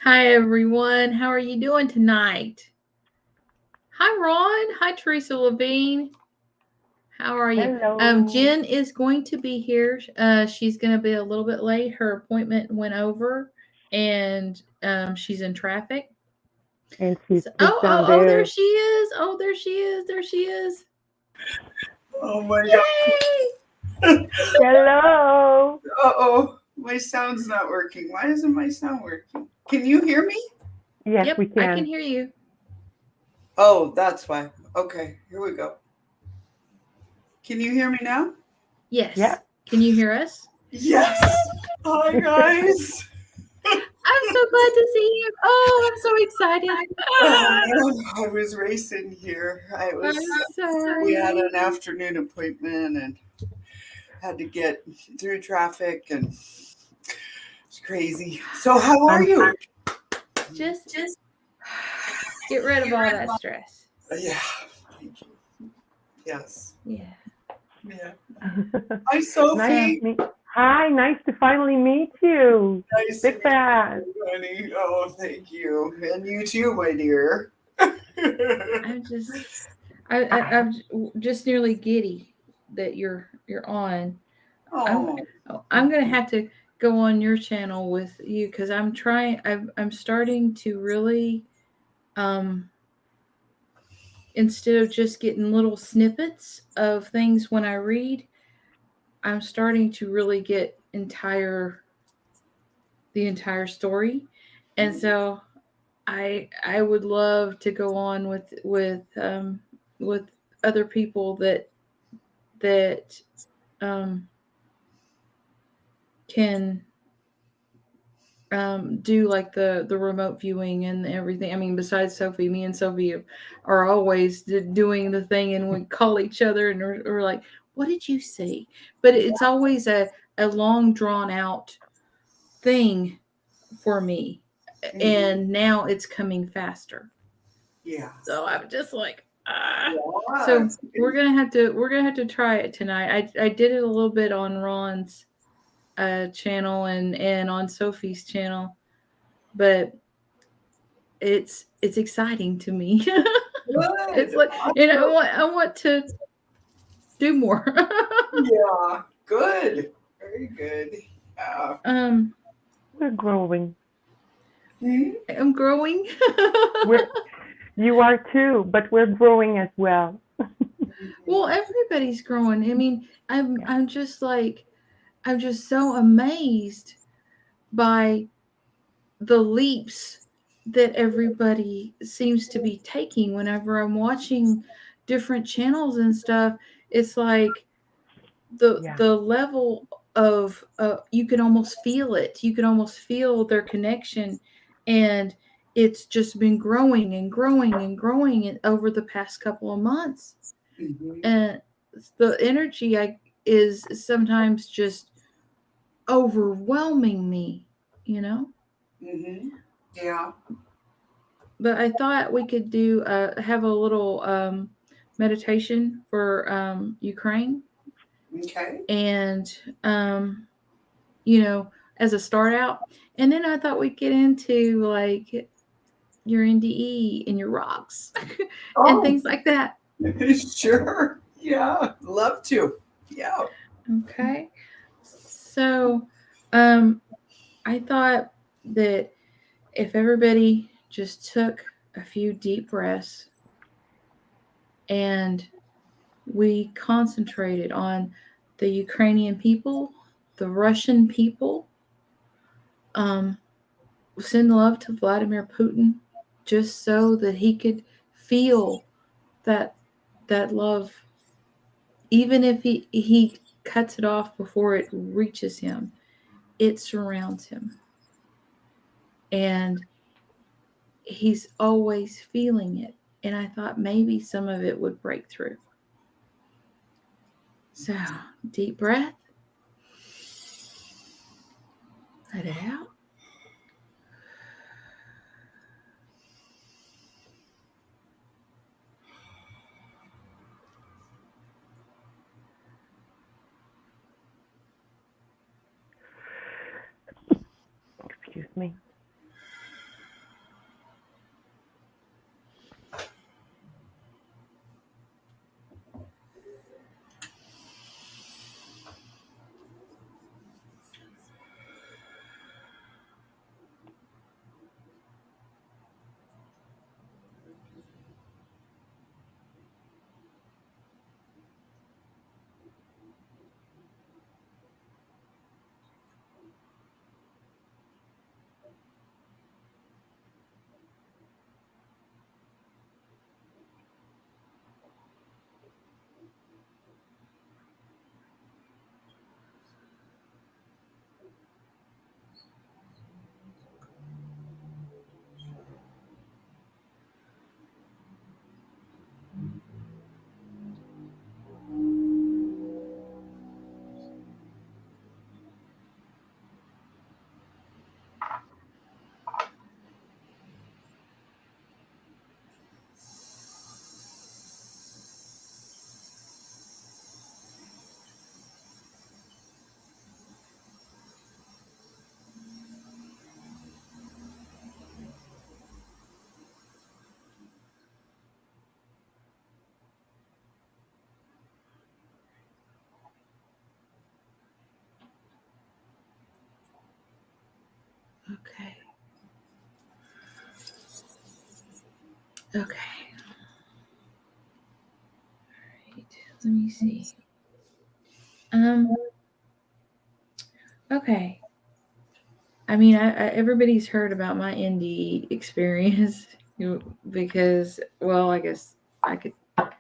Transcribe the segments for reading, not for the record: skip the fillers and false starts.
Hi, everyone. How are you doing tonight? Hi, Ron. Hi, Teresa Levine. How are you? Hello. Jen is going to be here. She's going to be a little bit late. Her appointment went over, and she's in traffic. And she So, sits down there there. she is. Oh, there she is. There she is. Oh my God. Yay! Hello. Uh-oh. My sound's not working. Why isn't my sound working? Can you hear me? Yes, Yep, we I can can. hear you. Oh, that's why. Okay, here we go. Can you hear me now? Yes. Yep. Can you hear us? Yes. Hi, guys. I'm so glad to see you. Oh, I'm so excited. I was racing here. I'm We had sorry. an afternoon appointment and had to get through traffic and it's crazy. So how are I'm you? Just get rid of all that stress. Yeah. Thank you. Yes. Yeah. Yeah. Hi, nice So, Sophie. to meet. Hi, nice to finally meet you. Nice to Big meet fan. you, honey. Oh, thank you. And you too, my dear. I'm just, I'm just nearly giddy that you're on. I'm, Oh, I'm gonna have to go on your channel with you because I'm trying. I'm starting to really, um, instead of just getting little snippets of things when I read, I'm starting to really get the entire story, and so I would love to go on with other people that um, can do like the remote viewing and everything. I mean, besides Sophie, me and Sophie are always doing the thing, and we call each other and we're like, "What did you see?" But it's always a long drawn out thing for me, mhm. and now it's coming faster. Yeah. So I'm just like, ah. Yeah, So it's good. we're gonna have to try it tonight. I did it a little bit on Ron's channel and on Sophie's channel, but it's exciting to me. It's Good. like, and Awesome. I want to do more. Yeah, good. Very good. Yeah. um, We're growing. Mhm. I'm growing. We're you are too, but we're growing as well. Well, everybody's growing. I mean, Yeah. I'm just like I'm just so amazed by the leaps that everybody seems to be taking whenever I'm watching different channels and stuff. It's like Yeah. the level of you can almost feel it. You can almost feel their connection, and it's just been growing and growing and growing over the past couple of months. Mhm. And the energy I is sometimes just overwhelming me, you know. Mhm. Yeah. But I thought we could do have a little meditation for Ukraine, Okay. and um, you know, as a start out, and then I thought we'd get into like your NDE and your rocks and Oh, things like that. sure. Yeah. Love to. Yeah. Okay, so um, I thought that if everybody just took a few deep breaths and we concentrated on the Ukrainian people, the Russian people, um, send love to Vladimir Putin just so that he could feel that love, even if he cuts it off before it reaches him, it surrounds him, and he's always feeling it. And I thought maybe some of it would break through. So deep breath, let it out. Excuse me. Okay. Okay. All right. Let me see. Okay. I mean, everybody's heard about my NDE experience because, well, I guess I could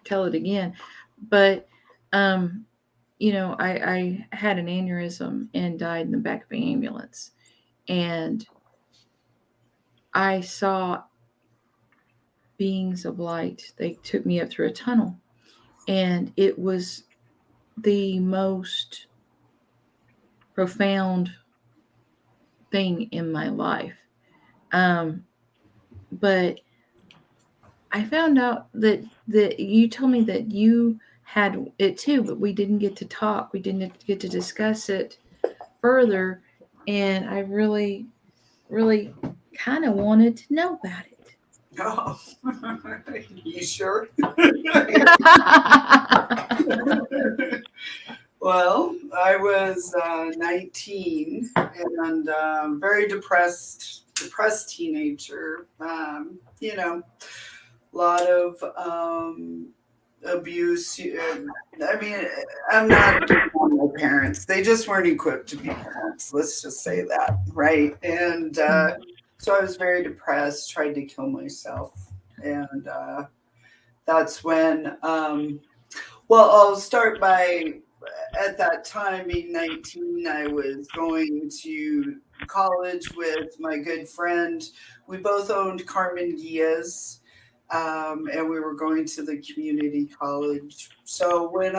tell it again, but I had an aneurysm and died in the back of an ambulance, and I saw beings of light. They took me up through a tunnel, and it was the most profound thing in my life. But I found out that you told me that you had it too, but we didn't get to talk. We didn't get to discuss it further, and I really, really kind of wanted to know about it. Oh, you sure? Well, I was 19 and very depressed teenager. A lot of abuse. I mean, I'm not on my parents. They just weren't equipped to be parents. Let's just say that, right? And so I was very depressed, tried to kill myself. And that's when, well, I'll start by, at that time, being 19, I was going to college with my good friend. We both owned Carmen Diaz, and we were going to the community college. So when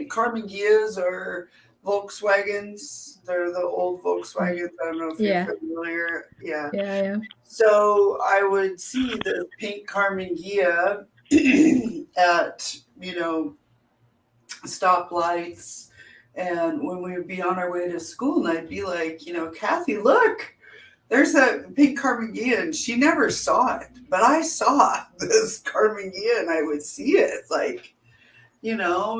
Carmen Diaz are Volkswagens, they're the old Volkswagens. I don't know if you're familiar. Yeah. Yeah. So I would see the pink Carmen Ghia at, stoplights. And when we would be on our way to school, and I'd be like, Kathy, look, there's that pink Carmen Ghia. And she never saw it, but I saw this Carmen Ghia, and I would see it like,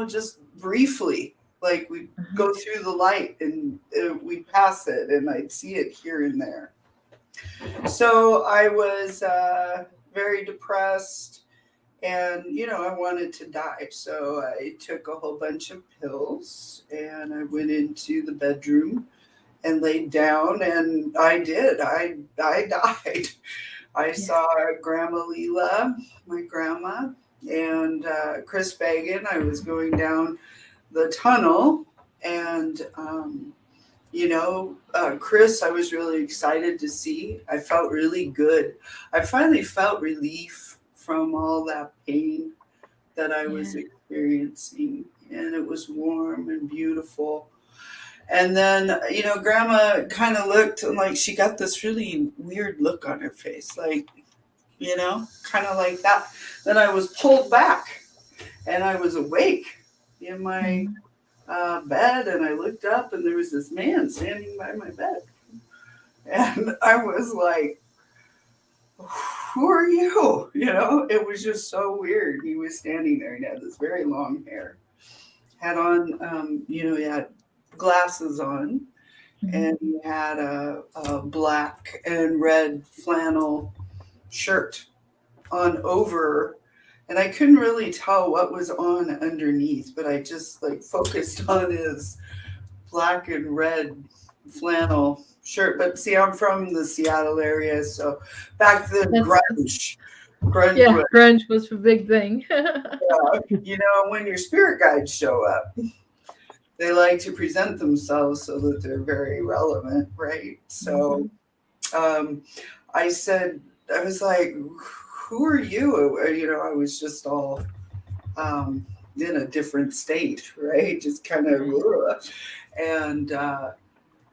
just briefly. Like we'd go through the light and we'd pass it, and I'd see it here and there. So I was very depressed, and I wanted to die. So I took a whole bunch of pills, and I went into the bedroom and laid down, and I did. I died. I saw Grandma Leela, my grandma, and Chris Fagan. I was going down the tunnel, and Chris, I was really excited to see. I felt really good. I finally felt relief from all that pain that I was experiencing, and it was warm and beautiful. And then, Grandma kind of looked like she got this really weird look on her face, like, kind of like that. Then I was pulled back, and I was awake in my bed, and I looked up, and there was this man standing by my bed. And I was like, who are you? It was just so weird. He was standing there, and he had this very long hair, had on, he had glasses on, and he had a black and red flannel shirt on over, and I couldn't really tell what was on underneath, but I just focused on his black and red flannel shirt. But see, I'm from the Seattle area, so back then grunge grunge was a big thing. When your spirit guides show up, they like to present themselves so that they're very relevant, right? So I was like, who are you? I was just all in a different state, right? Just kind of, and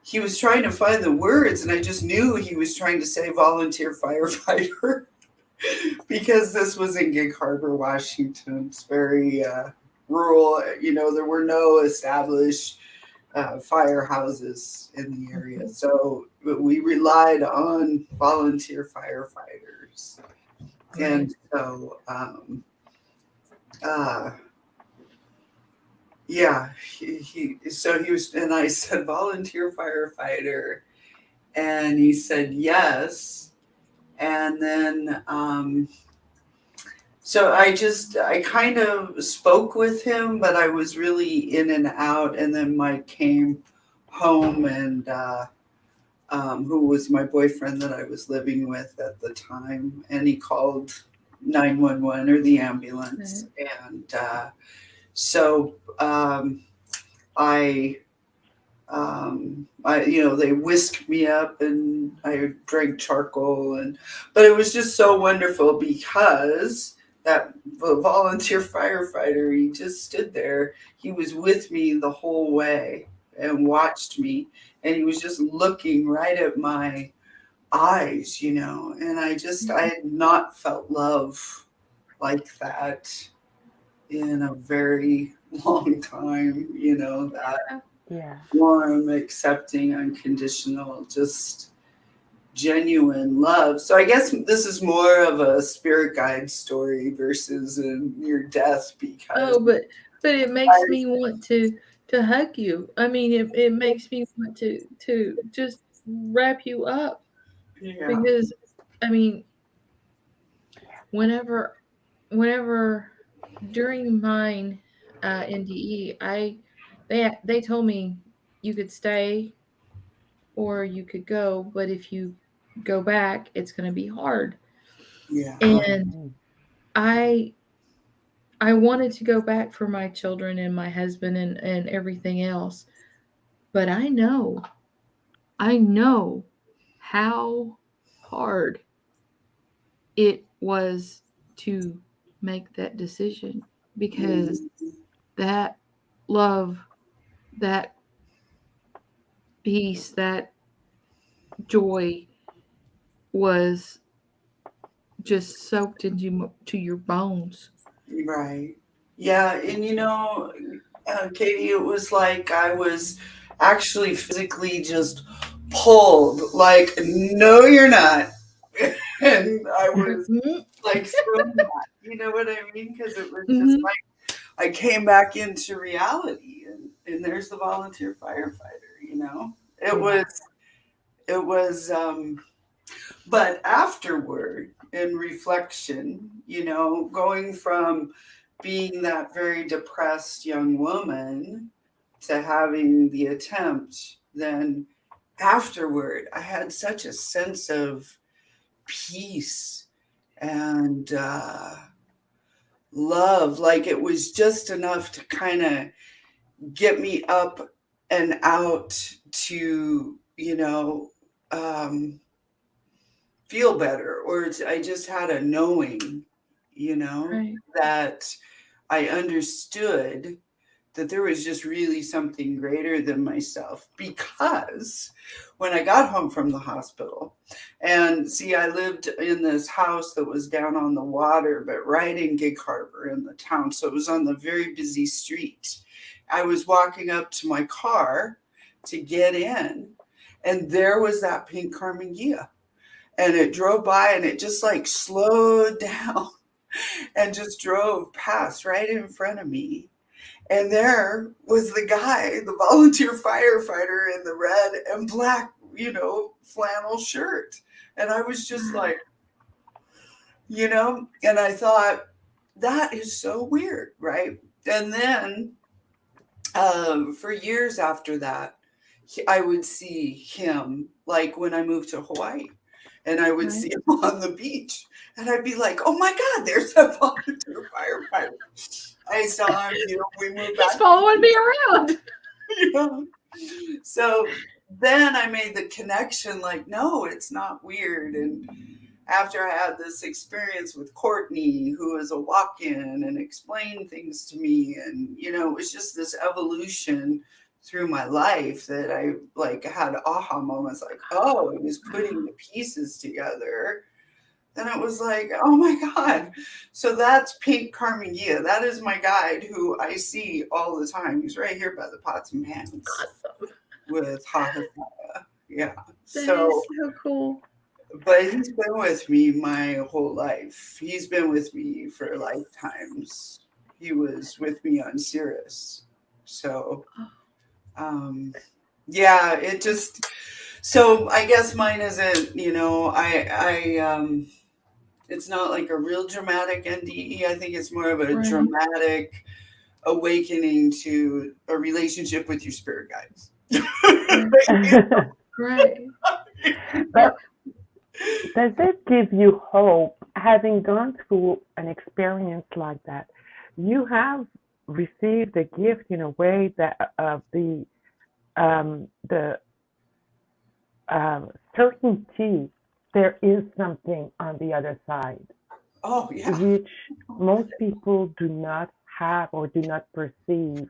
he was trying to find the words, and I just knew he was trying to say volunteer firefighter because this was in Gig Harbor, Washington. It's very rural. There were no established firehouses in the area, so we relied on volunteer firefighters. And so he was, and I said volunteer firefighter, And he said yes. And then, so I kind of spoke with him, but I was really in and out. And then Mike came home, and who was my boyfriend that I was living with at the time, and he called 911 or the ambulance. And so they whisked me up, and I drank charcoal, but it was just so wonderful because that volunteer firefighter, he just stood there. He was with me the whole way and watched me, and he was just looking right at my eyes, and I had not felt love like that in a very long time, that warm, accepting, unconditional, just genuine love. So I guess this is more of a spirit guide story versus a near death, because but it makes me want to hug you. I mean, it makes me want to just wrap you up, because I mean, whenever during mine NDE, they told me you could stay or you could go, but if you go back, it's going to be hard. And I wanted to go back for my children and my husband and everything else, but I know how hard it was to make that decision, because that love, that peace, that joy was just soaked into your bones. Right. Yeah. And Katie, it was like I was actually physically just pulled, like, no, you're not. And I was like thrown back, you know what I mean? Because it was just like I came back into reality, and there's the volunteer firefighter. It was but afterward, in reflection, going from being that very depressed young woman to having the attempt, then afterward, I had such a sense of peace and love. Like, it was just enough to kind of get me up and out to, feel better, or I just had a knowing, that I understood that there was just really something greater than myself. Because when I got home from the hospital, and see, I lived in this house that was down on the water, but right in Gig Harbor in the town. So it was on the very busy street. I was walking up to my car to get in, and there was that pink Carmen Gia. And it drove by, and it just like slowed down and just drove past right in front of me. And there was the guy, the volunteer firefighter, in the red and black, flannel shirt. And I was just like, and I thought, that is so weird, right? And then for years after that, I would see him, like when I moved to Hawaii. And I would see him on the beach, and I'd be like, "Oh my God, there's a volunteer firefighter!" I saw him. We moved back. He's following me around. So then I made the connection, like, no, it's not weird. And after I had this experience with Courtney, who was a walk-in and explained things to me, and it was just this evolution through my life that I like had aha moments, like, oh, it was putting the pieces together. Then it was like, oh my God. So that's Pink Carmen Gia. That is my guide, who I see all the time. He's right here by the pots and pans. Awesome. With Hahataya. Yeah. That is so cool. But he's been with me my whole life. He's been with me for lifetimes. He was with me on Cirrus. So yeah, it just, So I guess mine isn't, it's not like a real dramatic NDE. I think it's more of a Right. dramatic awakening to a relationship with your spirit guides. Right. But does it give you hope, having gone through an experience like that? You have received a gift in a way that of the certainty there is something on the other side, Oh yeah, which most people do not have or do not perceive.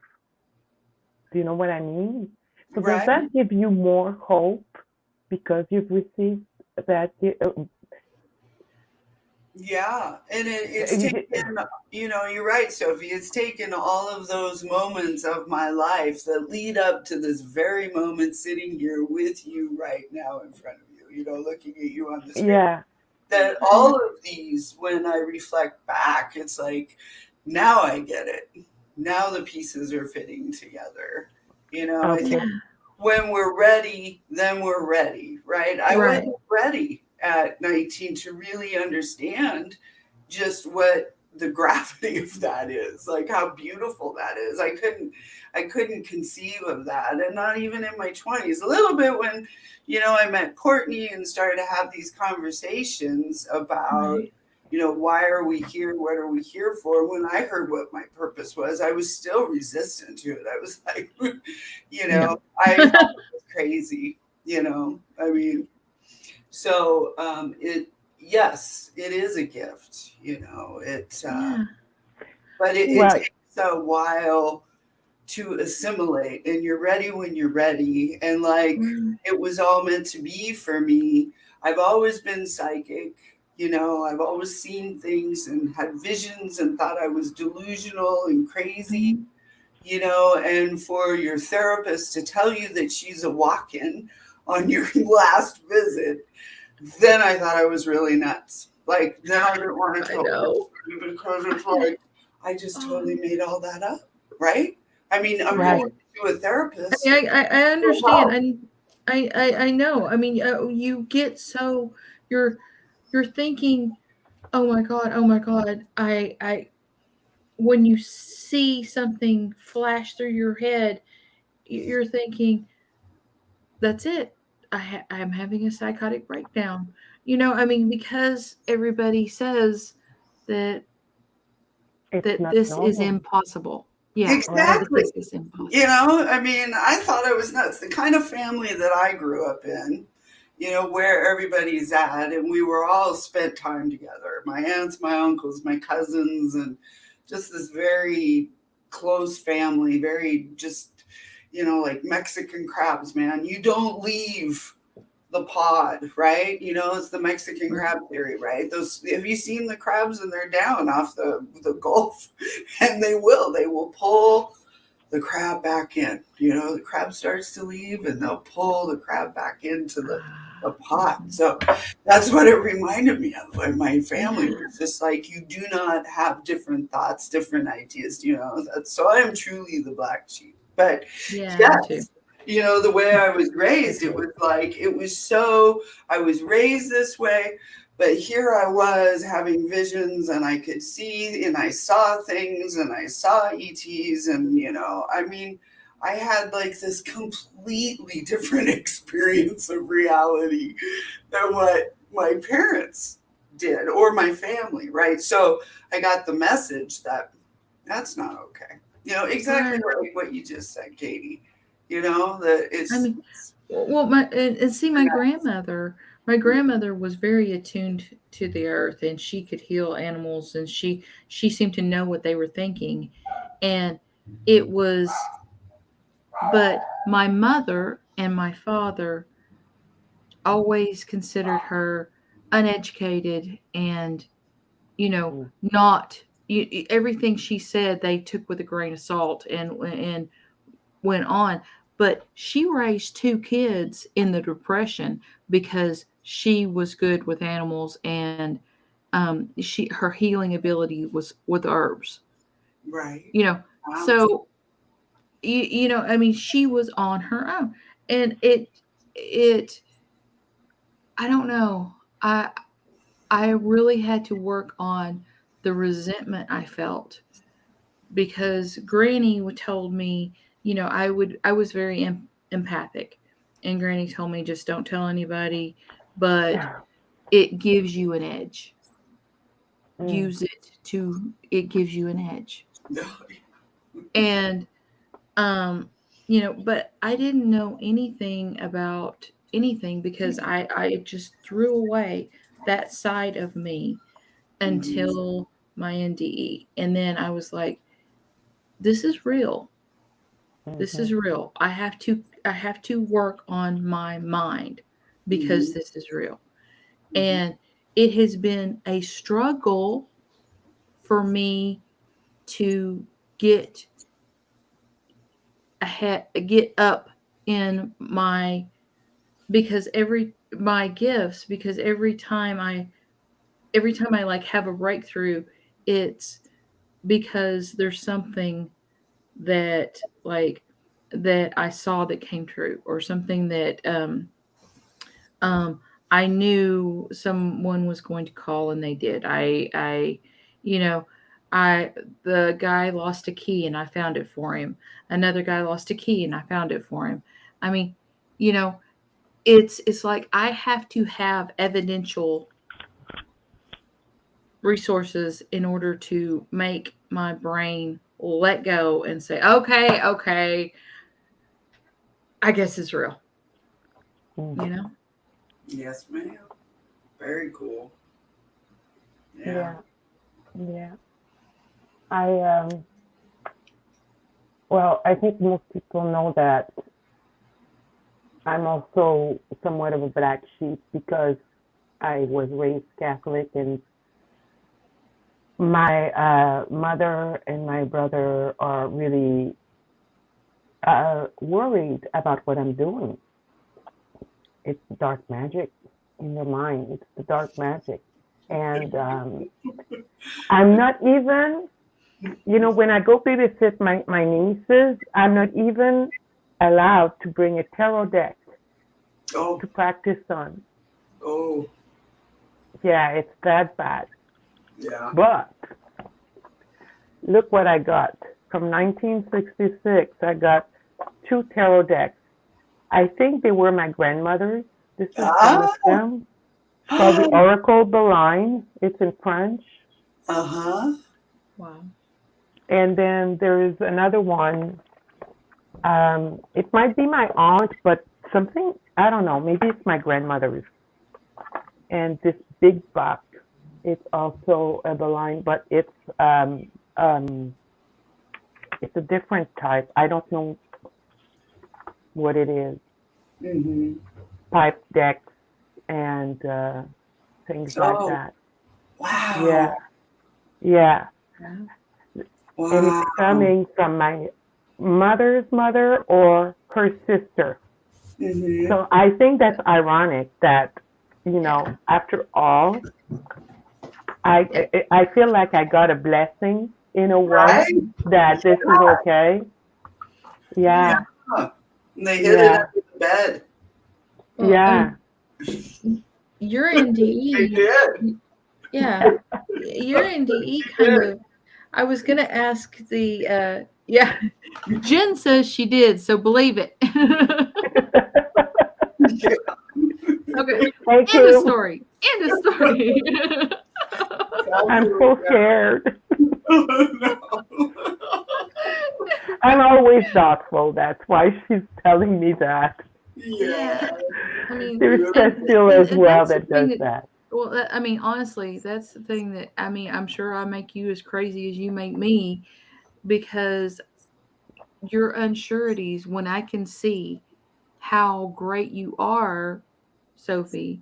Do you know what I mean? So does right. that give you more hope because you've received that? Yeah, and it's taken, you're right, Sophie. It's taken all of those moments of my life that lead up to this very moment sitting here with you right now in front of you, looking at you on the screen. Yeah. That all of these, when I reflect back, it's like, now I get it. Now the pieces are fitting together. I Okay. think when we're ready, then we're ready, right? I Right. wasn't ready at 19 to really understand just what the gravity of that is, like how beautiful that is. I couldn't conceive of that, and not even in my 20s. A little bit when, I met Courtney and started to have these conversations about, Right. why are we here? What are we here for? When I heard what my purpose was, I was still resistant to it. I was like, Yeah. I thought it was crazy, I mean, so yes, it is a gift, Yeah. but it Well, takes a while to assimilate, and you're ready when you're ready. And like, Right. it was all meant to be for me. I've always been psychic, I've always seen things and had visions and thought I was delusional and crazy, Mhm. and for your therapist to tell you that she's a walk-in on your last visit, then I thought I was really nuts. Like, then I didn't want to I tell know. her because it's like, I just totally made all that up, right? I mean, I'm right. going to a therapist I for understand. help. I know. I mean, you get so you're thinking, oh my god. When you see something flash through your head, you're thinking, that's it. I'm having a psychotic breakdown. I mean, because everybody says that It's not this is normal. impossible. Yeah, Right. that Exactly. this is impossible. I mean, I thought I was nuts. The kind of family that I grew up in, where everybody's at, and we were all spent time together. My aunts, my uncles, my cousins, and just this very close family, very just, like Mexican crabs, man. You don't leave the pod, right? It's the Mexican Right. crab theory, right? Those, have you seen the crabs and they're down off the Gulf? And they will pull the crab back in. The crab starts to leave and they'll pull the crab back into the pot. Mhm. So that's what it reminded me of. Like, my family Yeah. was just like, you do not have different thoughts, different ideas, so I am truly the black sheep. But Yeah, me too. yes, the way I was raised, it was like, I was raised this way, but here I was having visions, and I could see and I saw things and I saw ETs, and I mean, I had like this completely different experience of reality than what my parents did or my family, right? So I got the message that that's not okay. Exactly Right. like what you just said, Katie. That I it's, mean, well, and see, my grandmother was very attuned to the earth, and she could heal animals, and she seemed to know what they were thinking, and it was, but my mother and my father always considered her uneducated and Mm. not everything she said they took with a grain of salt and went on. But she raised two kids in the depression because she was good with animals, and she her healing ability was with herbs. right. You know, Wow. so I mean, she was on her own, and it. I don't know. I really had to work on the resentment I felt because Granny told me, I was very empathic, and Granny told me just don't tell anybody, but it gives you an edge. Use it gives you an edge. And but I didn't know anything about anything because I just threw away that side of me until my NDE. And then I was like, this is real. This is real. I have to work on my mind because this is real. And it has been a struggle for me to get get up in my my gifts, because every time I like have a breakthrough, it's because there's something that like that I saw that came true, or something that um I knew someone was going to call and they did. You know, I the guy lost a key and I found it for him. Another guy lost a key and I found it for him. I mean, you know, it's like I have to have evidential resources in order to make my brain let go and say, okay, I guess it's real. You know? Yes, ma'am. Very cool. Yeah. Well, I think most people know that I'm also somewhat of a black sheep because I was raised Catholic, and my mother and my brother are really worried about what I'm doing. It's dark magic in their mind. It's the dark magic. And I'm not even, when I go babysit my nieces, I'm not even allowed to bring a tarot deck to practice on. Oh. Yeah, it's that bad. Yeah. But look what I got. From 1966, I got 2 tarot decks. I think they were my grandmother's. This is one of them. It's called the Oracle Beline. It's in French. Uh-huh. Wow. And then there is another one. It might be my aunt, but something, I don't know, maybe it's my grandmother's. And this big box, it's also a Beline, but it's a different type. I don't know what it is. Pipe decks and things like that. Wow. Yeah. Wow. And it's coming from my mother's mother or her sister. So I think that's ironic that, after all, I feel like I got a blessing in a way that this is okay. Yeah. And they hid it under the bed. Well, Yeah. Your NDE. They did. Yeah. Your NDE kind of. I was going to ask the. Yeah. Jen says she did, so believe it. Okay. Thank End you. of story. End of story. I'm so scared. I'm always thoughtful. That's why she's telling me that. Yeah. I mean, there's Cecile as well that does that. Well, I mean, honestly, that's the thing that, I mean, I'm sure I make you as crazy as you make me, because your unsureties, when I can see how great you are, Sophie,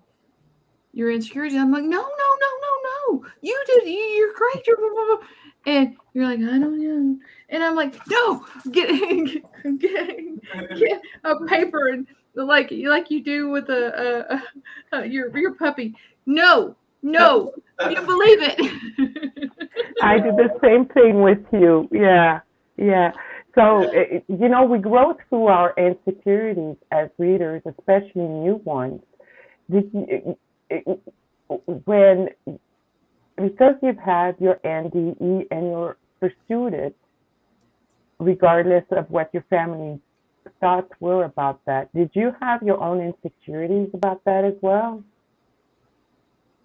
your insecurities, I'm like, no. You did, you're great. And you're like, I don't know. And I'm like, no, get a paper and like you do with your puppy. No, you believe it. I do the same thing with you. Yeah. So, we grow through our insecurities as readers, especially new ones. Did you, when, because you've had your NDE and you're pursued it, regardless of what your family thoughts were about that, did you have your own insecurities about that as well?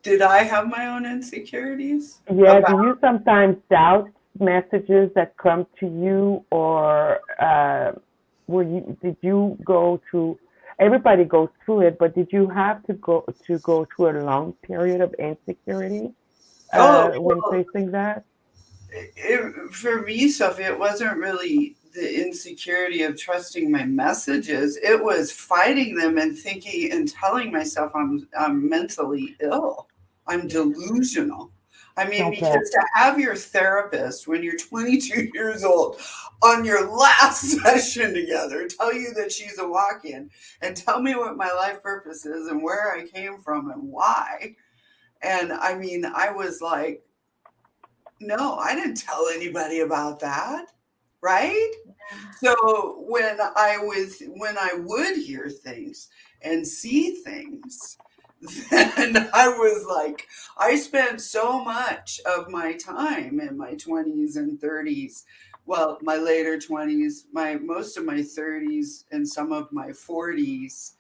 Did I have my own insecurities? Yeah, do you sometimes doubt messages that come to you, or did you go through, everybody goes through it, but did you have to go through a long period of insecurity when facing that? For me, Sophie, it wasn't really the insecurity of trusting my messages. It was fighting them and thinking and telling myself I'm mentally ill. I'm delusional. I mean, because to have your therapist when you're 22 years old on your last session together tell you that she's a walk-in and tell me what my life purpose is and where I came from and why. And I mean, I was like, no, I didn't tell anybody about that. Right? So when I would hear things and see things, then I was like, I spent so much of my time in my 20s and 30s, well, my later 20s, most of my 30s and some of my 40s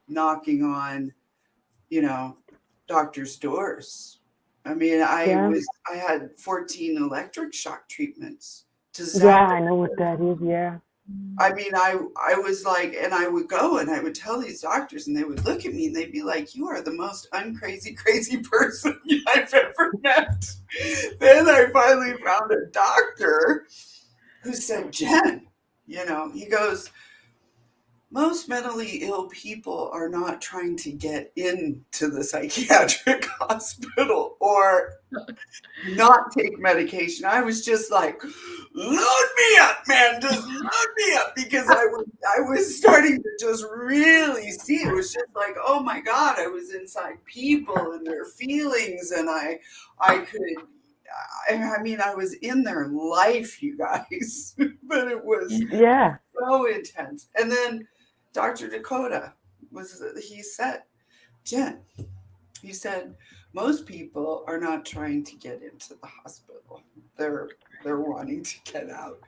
knocking on, doctors' doors. I mean, I had 14 electric shock treatments to zap. Yeah, I know what that is. Yeah. I mean, I was like, and I would go and I would tell these doctors and they would look at me and they'd be like, you are the most crazy person I've ever met. Then I finally found a doctor who said, Jen, he goes, most mentally ill people are not trying to get into the psychiatric hospital or not take medication. I was just like, load me up, man, just load me up, because I was starting to just really see. It was just like, oh my God, I was inside people and their feelings, and I was in their life, you guys. But it was so intense. And then Dr. Dakota he said, Jen, he said, most people are not trying to get into the hospital. They're wanting to get out.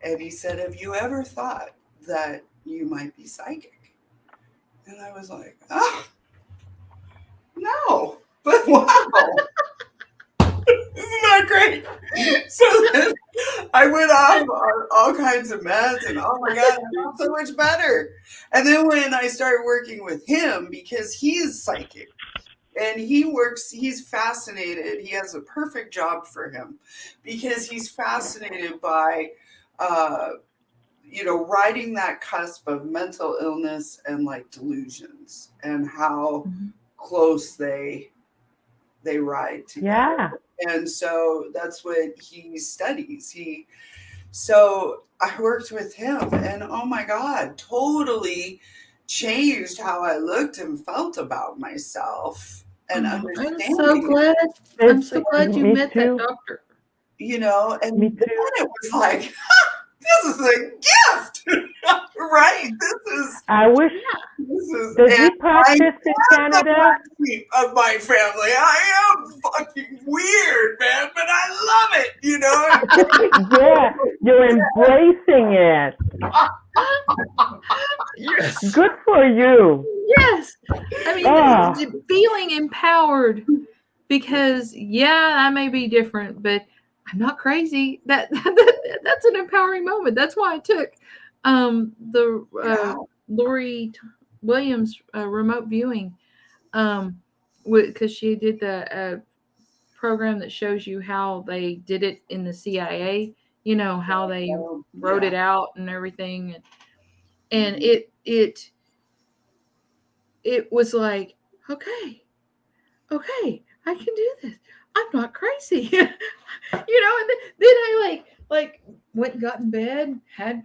And he said, have you ever thought that you might be psychic? And I was like, no, but wow. Isn't that great? So then I went off on all kinds of meds and oh my God, I felt so much better. And then when I started working with him, because he's psychic and he's fascinated. He has a perfect job for him because he's fascinated by, riding that cusp of mental illness and like delusions and how close they ride together. Yeah. And so that's what he studies. So I worked with him and oh my God, totally changed how I looked and felt about myself and understanding. I'm so glad you met that doctor. And then it was like, this is a gift, right? Does he practice in Canada? Of my family, I am fucking weird, man, but I love it, Yeah, you're embracing it. Yes. Good for you. Yes. I mean, feeling empowered because, I may be different, but I'm not crazy. That's an empowering moment. That's why I took the Lori Williams remote viewing because she did the program that shows you how they did it in the CIA, how they wrote it out and everything. And it was like, okay, I can do this. I'm not crazy. And then I like went and got in bed, had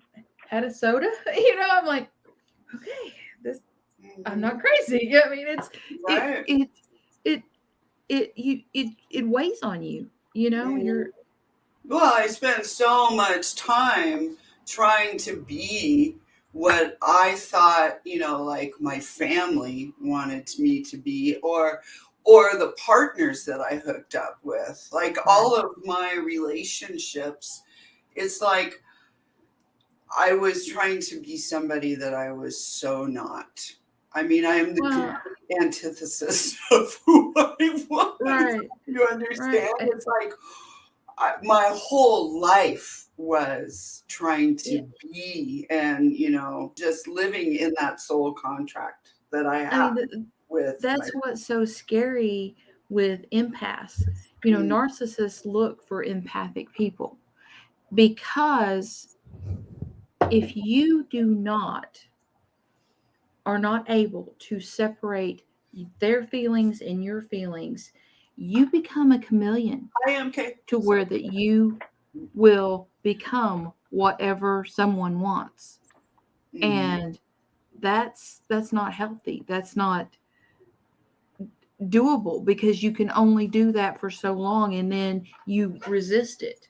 a soda. I'm like, okay, I'm not crazy. I mean, it's right. It weighs on you. You're. Well, I spent so much time trying to be what I thought, you know, like my family wanted me to be, or the partners that I hooked up with. Like all of my relationships, it's like I was trying to be somebody that I was so not. I mean, I am the complete antithesis of who I was. Right. You understand? Right. It's like my whole life was trying to be, and you know, just living in that soul contract that I have with. That's what's so scary with empaths. You know, narcissists look for empathic people because if you are not able to separate their feelings and your feelings, you become a chameleon. I am okay. To where that you will become whatever someone wants. And that's not healthy. That's not doable, because you can only do that for so long and then you resist it.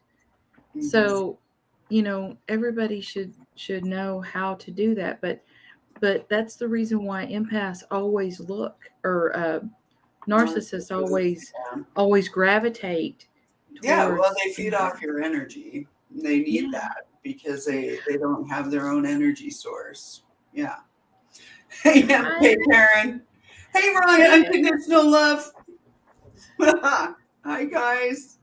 So, you know, everybody should know how to do that, but that's the reason why empaths always look, or narcissists always gravitate towards. Well, they feed off your energy. They need that because they don't have their own energy source. Yeah. Hey, Karen. Hey, Ryan, unconditional love. Hi, guys.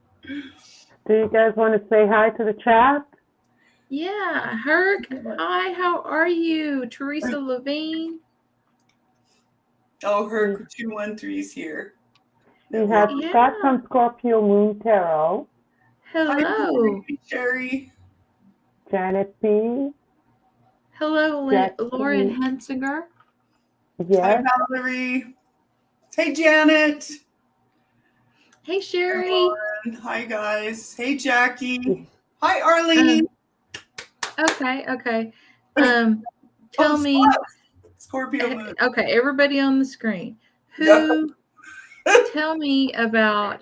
Do you guys want to say hi to the chat? Yeah, Herc. Hi, how are you? Teresa Levine. Oh, Herc 213's here. We have Scott from Scorpio Moon Tarot. Hello. Hi, Sherry. Janet B. Hello, Lauren Hensinger. Yes. Hi, Valerie. Hey, Janet. Hey, Sherry. Hi, guys. Hey, Jackie. Hi, Arlene. Okay. Tell me. Scorpio Moon. Okay, everybody on the screen. Tell me about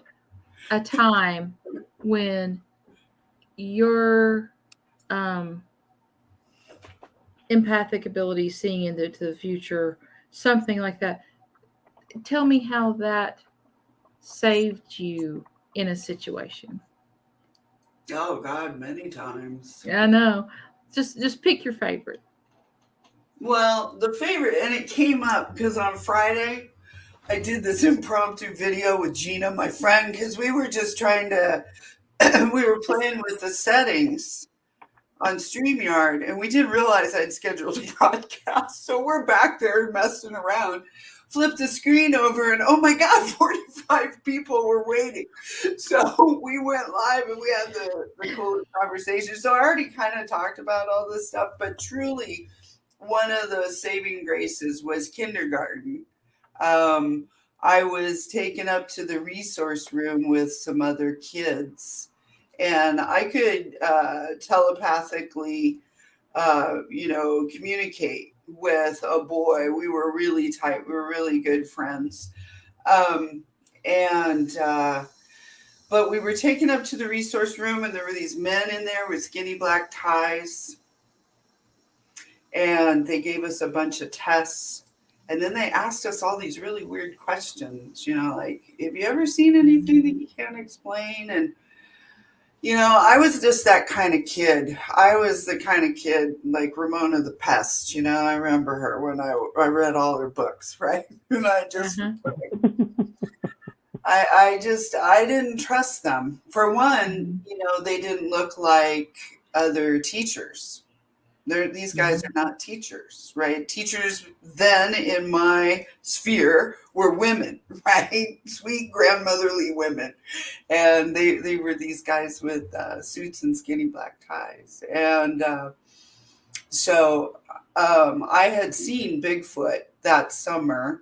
a time when your empathic ability, seeing into the future, something like that. Tell me how that saved you in a situation. Oh God, many times. I know. Just pick your favorite. Well, the favorite, and it came up because on Friday I did this impromptu video with Gina, my friend, because we were just trying to, we were playing with the settings on StreamYard, and we didn't realize I'd scheduled a broadcast. So we're back there messing around, flipped the screen over, and oh my God, 45 people were waiting. So we went live and we had the cool conversation. So I already kind of talked about all this stuff, but truly one of the saving graces was kindergarten. I was taken up to the resource room with some other kids, and I could telepathically, communicate with a boy. We were really tight. We were really good friends. But we were taken up to the resource room, and there were these men in there with skinny black ties. And they gave us a bunch of tests. And then they asked us all these really weird questions, like, have you ever seen anything that you can't explain? And, I was just that kind of kid. I was the kind of kid like Ramona the Pest. I remember her when I read all her books, right? And I just, I didn't trust them. For one, they didn't look like other teachers. These guys are not teachers, right? Teachers then in my sphere were women, right? Sweet grandmotherly women. And they were these guys with suits and skinny black ties. And so I had seen Bigfoot that summer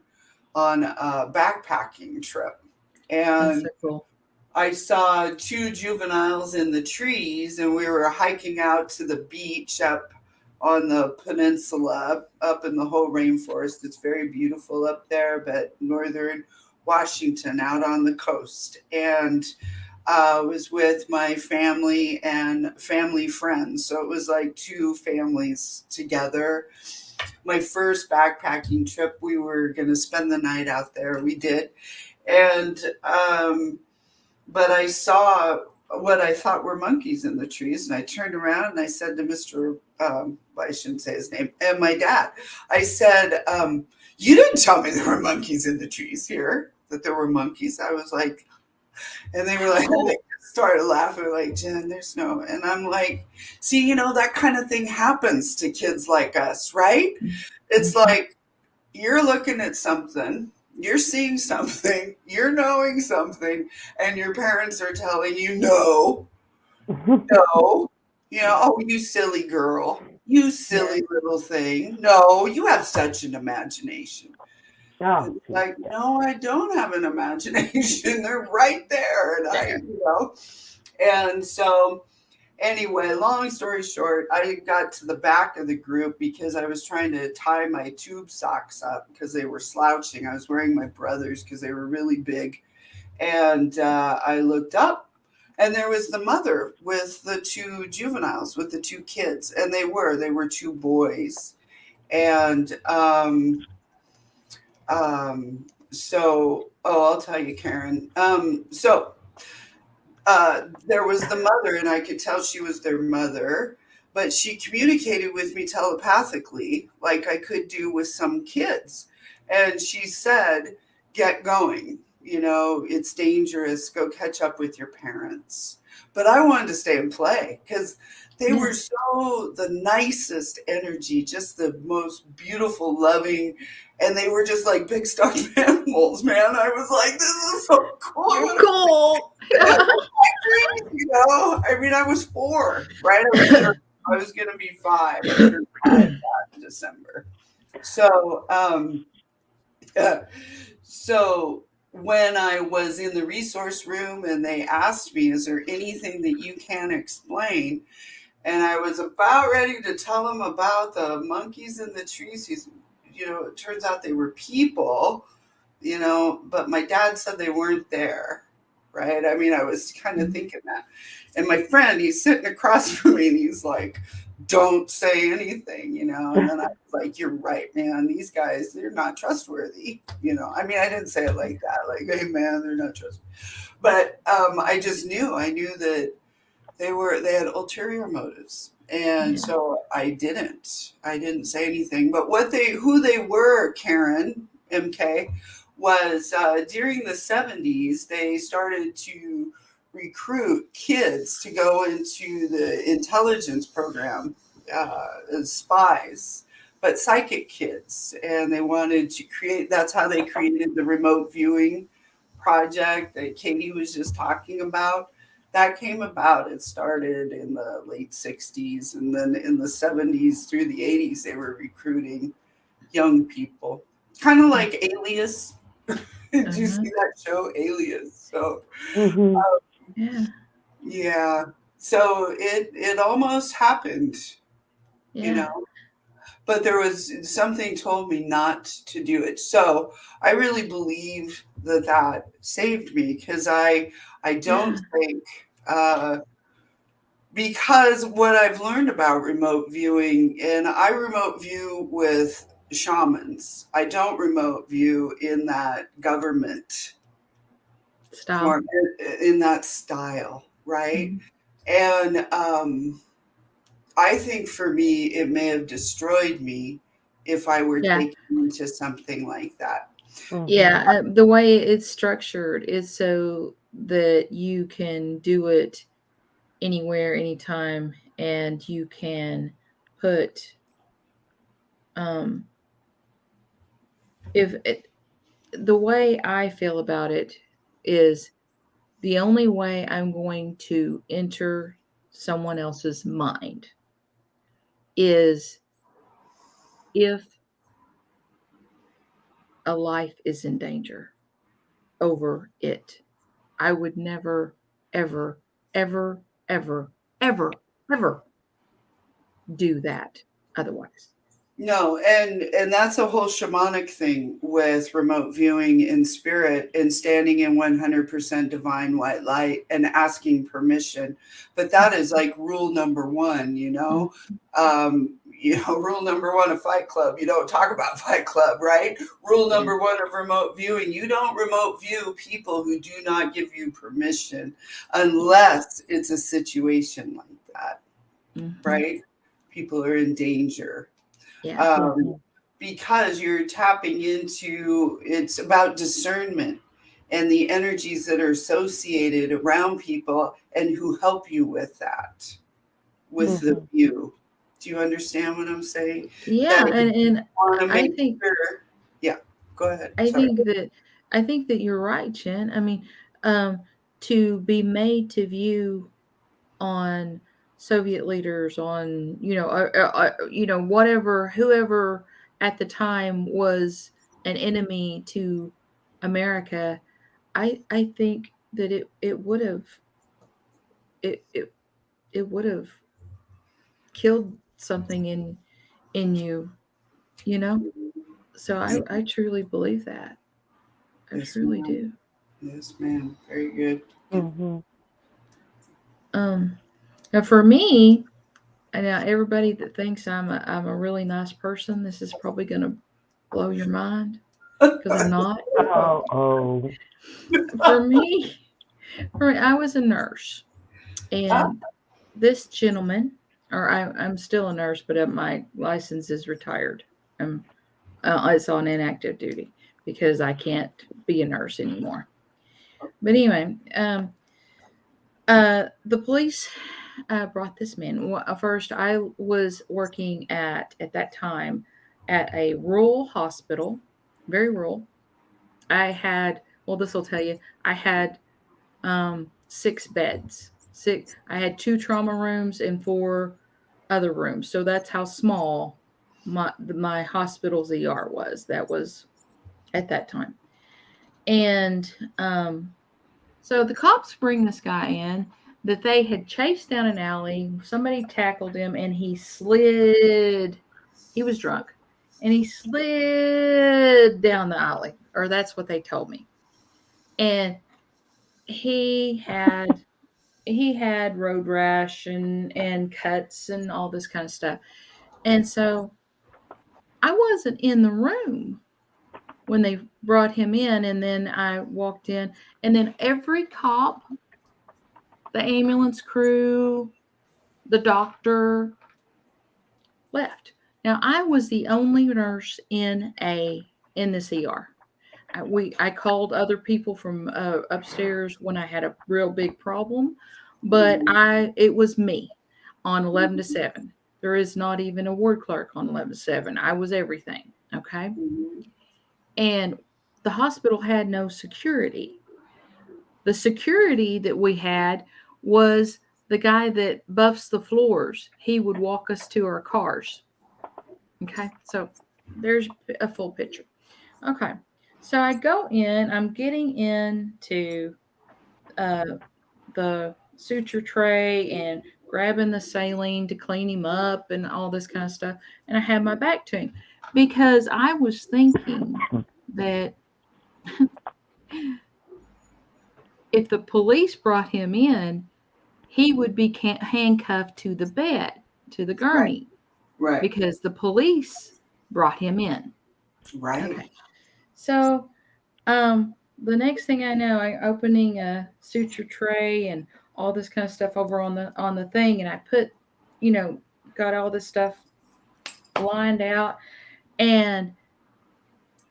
on a backpacking trip. And that's so cool. I saw two juveniles in the trees, and we were hiking out to the beach up on the peninsula, up in the whole rainforest. It's very beautiful up there, but northern Washington, out on the coast. And was with my family and family friends. So it was like two families together. My first backpacking trip, we were going to spend the night out there. We did. And, but I saw what I thought were monkeys in the trees. And I turned around and I said to Mr. Well, I shouldn't say his name, and my dad, I said, you didn't tell me there were monkeys in the trees here, that there were monkeys. I was like, and they were like, they started laughing, like, Jen, there's no, and I'm like, see, that kind of thing happens to kids like us, right? It's like, you're looking at something, you're seeing something, you're knowing something, and your parents are telling you, no, oh, you silly girl, you silly little thing. No, you have such an imagination. Oh, It's like, no, I don't have an imagination. They're right there. And so anyway, long story short, I got to the back of the group because I was trying to tie my tube socks up because they were slouching. I was wearing my brother's because they were really big. And I looked up and there was the mother with the two juveniles, with the two kids. And they were two boys. And I'll tell you, Karen. There was the mother, and I could tell she was their mother, but she communicated with me telepathically, like I could do with some kids. And she said, get going. It's dangerous. Go catch up with your parents. But I wanted to stay and play because they were so the nicest energy, just the most beautiful, loving, and they were just like big stuffed animals, man. I was like, this is so cool. You're cool. I mean, I was 4, right? I was going to be 5. I turned 5 in December. So, so when I was in the resource room and they asked me, is there anything that you can explain? And I was about ready to tell them about the monkeys in the trees. It turns out they were people, but my dad said they weren't there, right? I mean, I was kind of thinking that. And my friend, he's sitting across from me and he's like, don't say anything, And then I was like, you're right, man. These guys, they're not trustworthy, I mean, I didn't say it like that, like, hey, man, they're not trustworthy. But I knew that they had ulterior motives. And so I didn't say anything. But who they were, Karen, MK, was during the 70s, they started to recruit kids to go into the intelligence program as spies, but psychic kids. And they wanted to that's how they created the remote viewing project that Katie was just talking about. That came about. It started in the late 60s, and then in the 70s through the 80s, they were recruiting young people, kind of like Alias. Did you see that show, Alias? So, yeah. So it almost happened, but there was something told me not to do it. So I really believe that saved me because I don't think, because what I've learned about remote viewing, and I remote view with shamans. I don't remote view in that government style, in that style, right? And I think for me, it may have destroyed me if I were taken into something like that. Yeah, the way it's structured is so that you can do it anywhere, anytime, and you can put the way I feel about it is the only way I'm going to enter someone else's mind is if a life is in danger over it. I would never, ever, ever, ever, ever, ever do that otherwise. No, and that's a whole shamanic thing with remote viewing in spirit and standing in 100% divine white light and asking permission. But that is like rule number one, rule number one of Fight Club. You don't talk about Fight Club, right? Rule number one of remote viewing. You don't remote view people who do not give you permission unless it's a situation like that, right? People are in danger. Yeah. Because you're tapping into, it's about discernment and the energies that are associated around people and who help you with that, with the view. Do you understand what I'm saying? Yeah, and I think sure. Yeah, go ahead. I think that you're right, Jen. I mean, to be made to view on Soviet leaders, on whatever, whoever at the time was an enemy to America, I think that it would have it it it would have killed something in you, you know. So I truly believe that. I Yes, truly ma'am. do. Yes, ma'am. Very good. Now for me, and now everybody that thinks I'm a really nice person, this is probably going to blow your mind because I'm not. Oh. For me, I was a nurse, and this gentleman, or I'm still a nurse, but my license is retired. It's on inactive duty because I can't be a nurse anymore. But anyway, the police brought this man. First, I was working at that time at a rural hospital, very rural. I had, well, this will tell you, I had 6 beds. Six. I had 2 trauma rooms and 4 other rooms. So that's how small my hospital's ER was. That was at that time. And so the cops bring this guy in that they had chased down an alley. Somebody tackled him and he slid. He was drunk and he slid down the alley, or that's what they told me. And he had road rash and cuts and all this kind of stuff. And so I wasn't in the room when they brought him in, and then I walked in, and then every cop, the ambulance crew, the doctor left. Now I was the only nurse in this ER. I called other people from upstairs when I had a real big problem, but it was me on 11 to 7. There is not even a ward clerk on 11 to 7. I was everything. Okay. And the hospital had no security. The security that we had was the guy that buffs the floors. He would walk us to our cars. Okay. So there's a full picture. Okay. So I go in, I'm getting into the suture tray and grabbing the saline to clean him up and all this kind of stuff. And I had my back to him because I was thinking that if the police brought him in, he would be handcuffed to the bed, to the gurney, Right. because the police brought him in. Right. Okay. So, the next thing I know, I'm opening a suture tray and all this kind of stuff over on the thing, and I put, got all this stuff lined out, and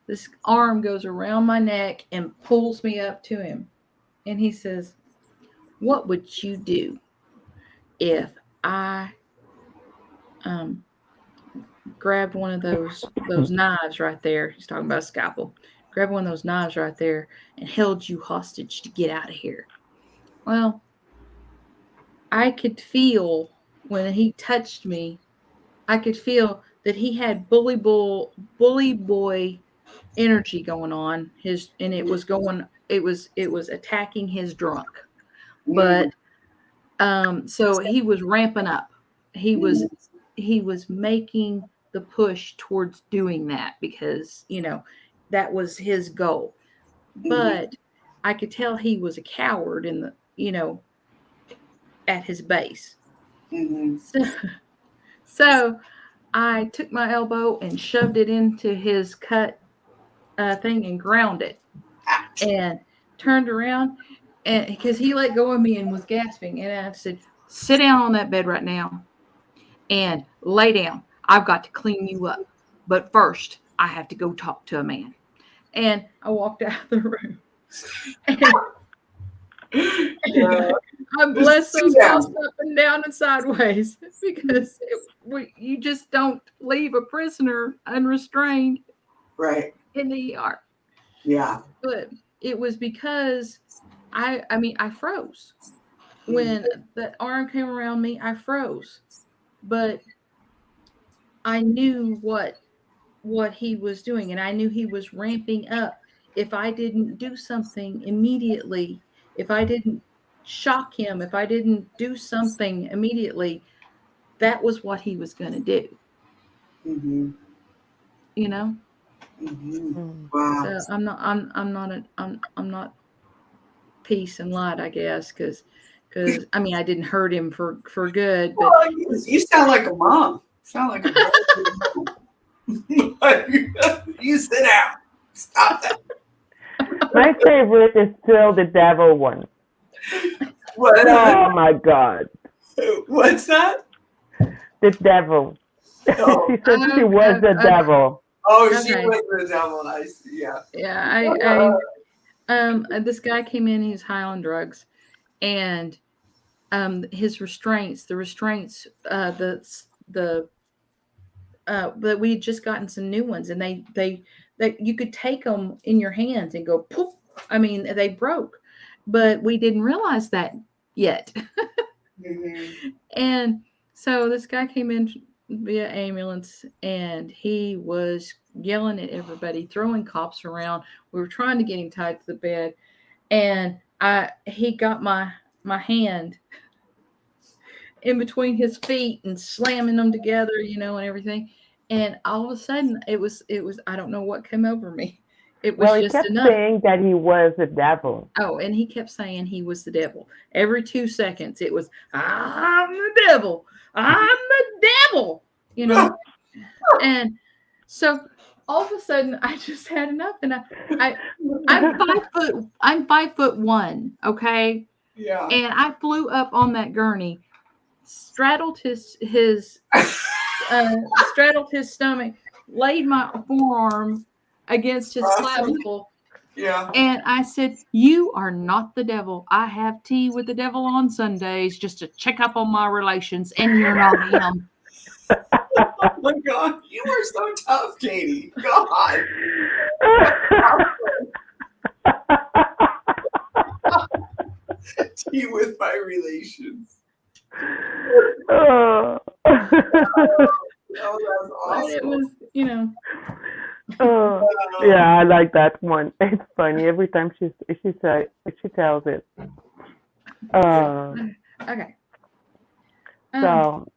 this arm goes around my neck and pulls me up to him, and he says, "What would you do if I grabbed one of those knives right there?" He's talking about a scalpel. Grab one of those knives right there and held you hostage to get out of here. Well, I could feel when he touched me, I could feel that he had bully boy energy going on and it was attacking his drunk. But so he was ramping up. He was making the push towards doing that because, that was his goal. But I could tell he was a coward in at his base. So I took my elbow and shoved it into his cut thing and ground it, and turned around, and because he let go of me and was gasping, and I said, "Sit down on that bed right now and lay down. I've got to clean you up, but first I have to go talk to a man." And I walked out of the room. I blessed him both up and down and sideways because you just don't leave a prisoner unrestrained, right, in the ER. Yeah, but it was because I froze when that arm came around me. I froze, but I knew what he was doing, and I knew he was ramping up. If I didn't do something immediately, if I didn't shock him, if I didn't do something immediately, that was what he was going to do. You know. Wow. So I'm not peace and light, I guess, because I mean I didn't hurt him for good, but well, you sound like a mom. Sound like a mom. You sit down. Stop that. My favorite is still the devil one. What? Oh my God. What's that? The devil. Oh. She said she was the devil. Oh, she was the devil. I see. Yeah. Yeah. This guy came in. He was high on drugs, and his restraints, but we had just gotten some new ones, and they you could take them in your hands and go poof. I mean, they broke, but we didn't realize that yet. And so this guy came in via ambulance, and he was yelling at everybody, throwing cops around. We were trying to get him tied to the bed, and he got my hand in between his feet and slamming them together, and everything. And all of a sudden, it was I don't know what came over me. It was Well, he just kept enough. saying that he was the devil. Oh, and he kept saying he was the devil. Every 2 seconds, it was, "I'm the devil. I'm the devil," And so all of a sudden, I just had enough, and I'm 5'1", okay? Yeah. And I flew up on that gurney, straddled his stomach, laid my forearm against his clavicle. Yeah. And I said, "You are not the devil. I have tea with the devil on Sundays just to check up on my relations, and you're not him." Oh my God, you are so tough, Katie. God. Tea with my relations. Oh, that's awesome. It was, yeah, I like that one. It's funny every time she tells it. Okay. So,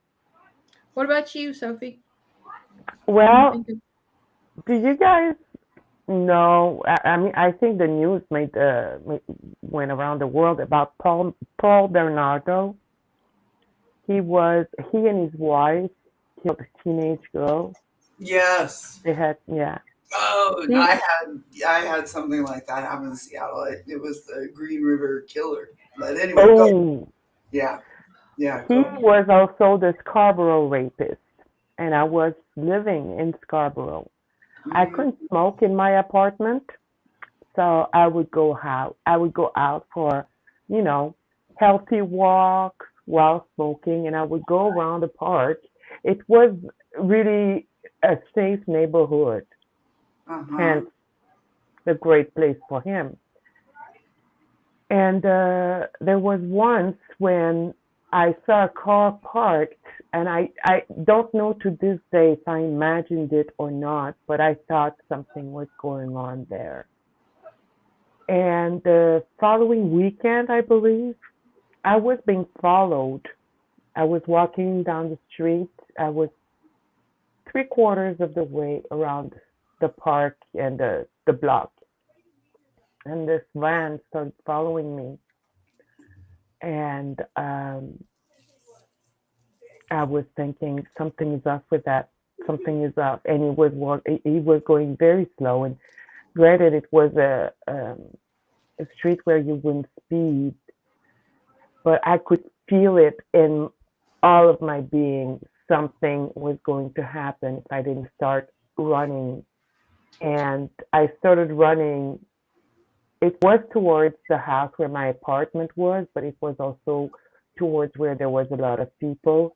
what about you, Sophie? well, do you guys know? I mean, I think the news went around the world about Paul Bernardo. He and his wife killed a teenage girl. Yes. They had, yeah. Oh, I had something like that happen in Seattle. It was the Green River Killer. But anyway, go. Yeah. Yeah. He was also the Scarborough rapist, and I was living in Scarborough. I couldn't smoke in my apartment, so I would go out. I would go out for, healthy walks while smoking, and I would go around the park. It was really a safe neighborhood, hence a great place for him. And there was once when I saw a car parked, and I don't know to this day if I imagined it or not, but I thought something was going on there. And the following weekend, I believe, I was being followed. I was walking down the street. I was 3/4 of the way around the park and the block. And this van started following me. And I was thinking something is up with that. Something is up. And he was going very slow. And granted, it was a street where you wouldn't speed, but I could feel it in all of my being. Something was going to happen if I didn't start running. And I started running. It was towards the house where my apartment was, but it was also towards where there was a lot of people.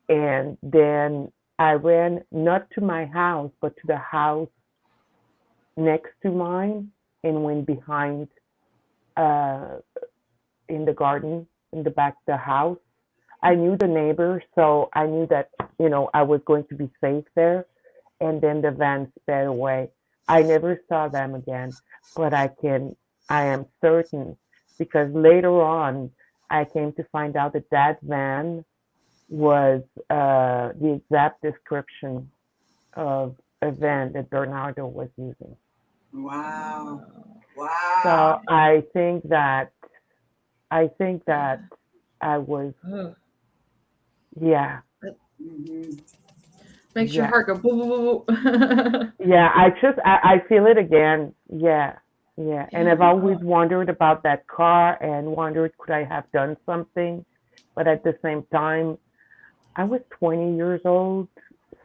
And then I ran not to my house, but to the house next to mine and went behind in the garden in the back of the house. I knew the neighbor, so I knew that, I was going to be safe there. And then the van sped away. I never saw them again, but I am certain, because later on I came to find out that van was the exact description of a van that Bernardo was using. Wow. So I think that I was, yeah. Mm-hmm. Makes your heart go boo boo boo. Yeah, I feel it again. Yeah. And I've always wondered about that car and wondered, could I have done something? But at the same time, I was 20 years old,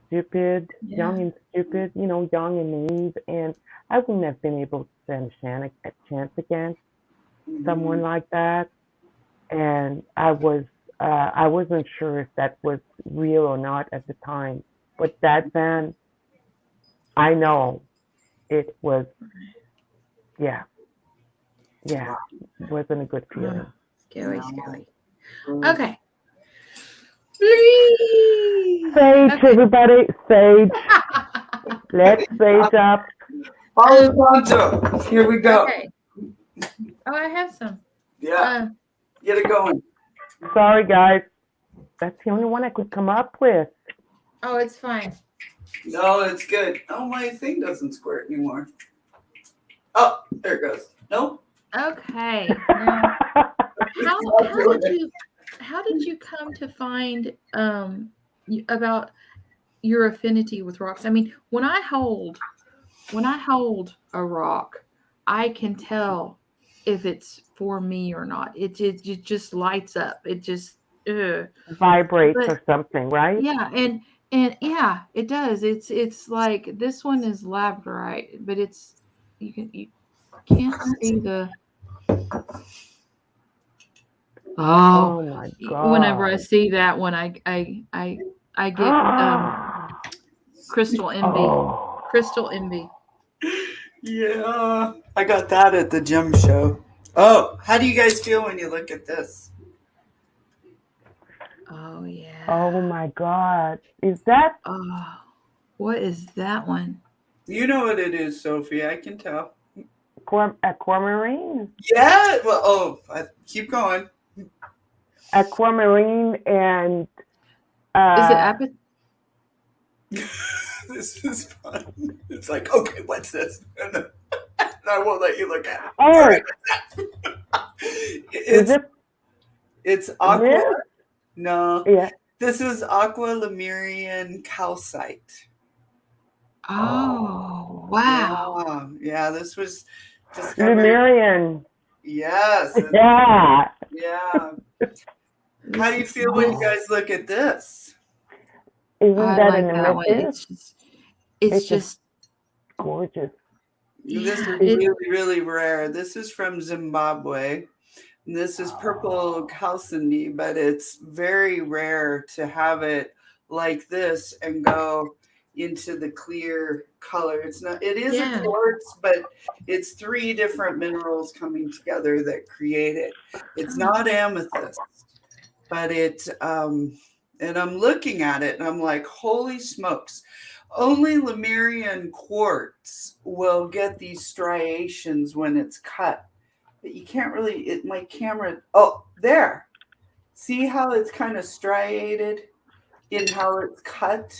stupid, young and stupid, young and naive, and I wouldn't have been able to stand a chance against someone like that. And I wasn't sure if that was real or not at the time. But that van, I know it was, it wasn't a good feeling. Scary. Okay. Sage, everybody, sage. Let's sage up. Follow Tonto. Here we go. Okay. Oh, I have some. Yeah. Get it going. Sorry, guys. That's the only one I could come up with. Oh, it's fine. No, it's good. Oh, my thing doesn't squirt anymore. Oh, there it goes. Nope. Okay. Now, how did you come to find about your affinity with rocks? I mean, when I hold a rock, I can tell if it's for me or not. It just lights up. It just vibrates or something, right? Yeah, and yeah, it does. It's like this one is labradorite, but you can't see the. Oh my God! Whenever I see that one, I get crystal envy. Crystal envy. Yeah, I got that at the gym show. Oh, how do you guys feel when you look at this? Oh yeah. Oh my God! Is that? What is that one? You know what it is, Sophie. I can tell. Aquamarine. Yeah. Well, keep going. Aquamarine and. Is it apathy? This is fun. It's like, okay, what's this? And I won't let you look at it. Oh. It's aqua. This? No. Yeah. This is aqua lemurian calcite. Oh, wow. Yeah, this was discovered. Lemurian. Yes. Yeah. Yeah. How do you feel when you guys look at this? Isn't that an amethyst? It's just gorgeous. This is really, really rare. This is from Zimbabwe. And this is purple chalcedony, but it's very rare to have it like this and go into the clear color. It is a quartz, but it's 3 different minerals coming together that create it. It's not amethyst, but and I'm looking at it and I'm like, holy smokes. Only Lemurian quartz will get these striations when it's cut. But you can't really, my camera, there. See how it's kind of striated in how it's cut?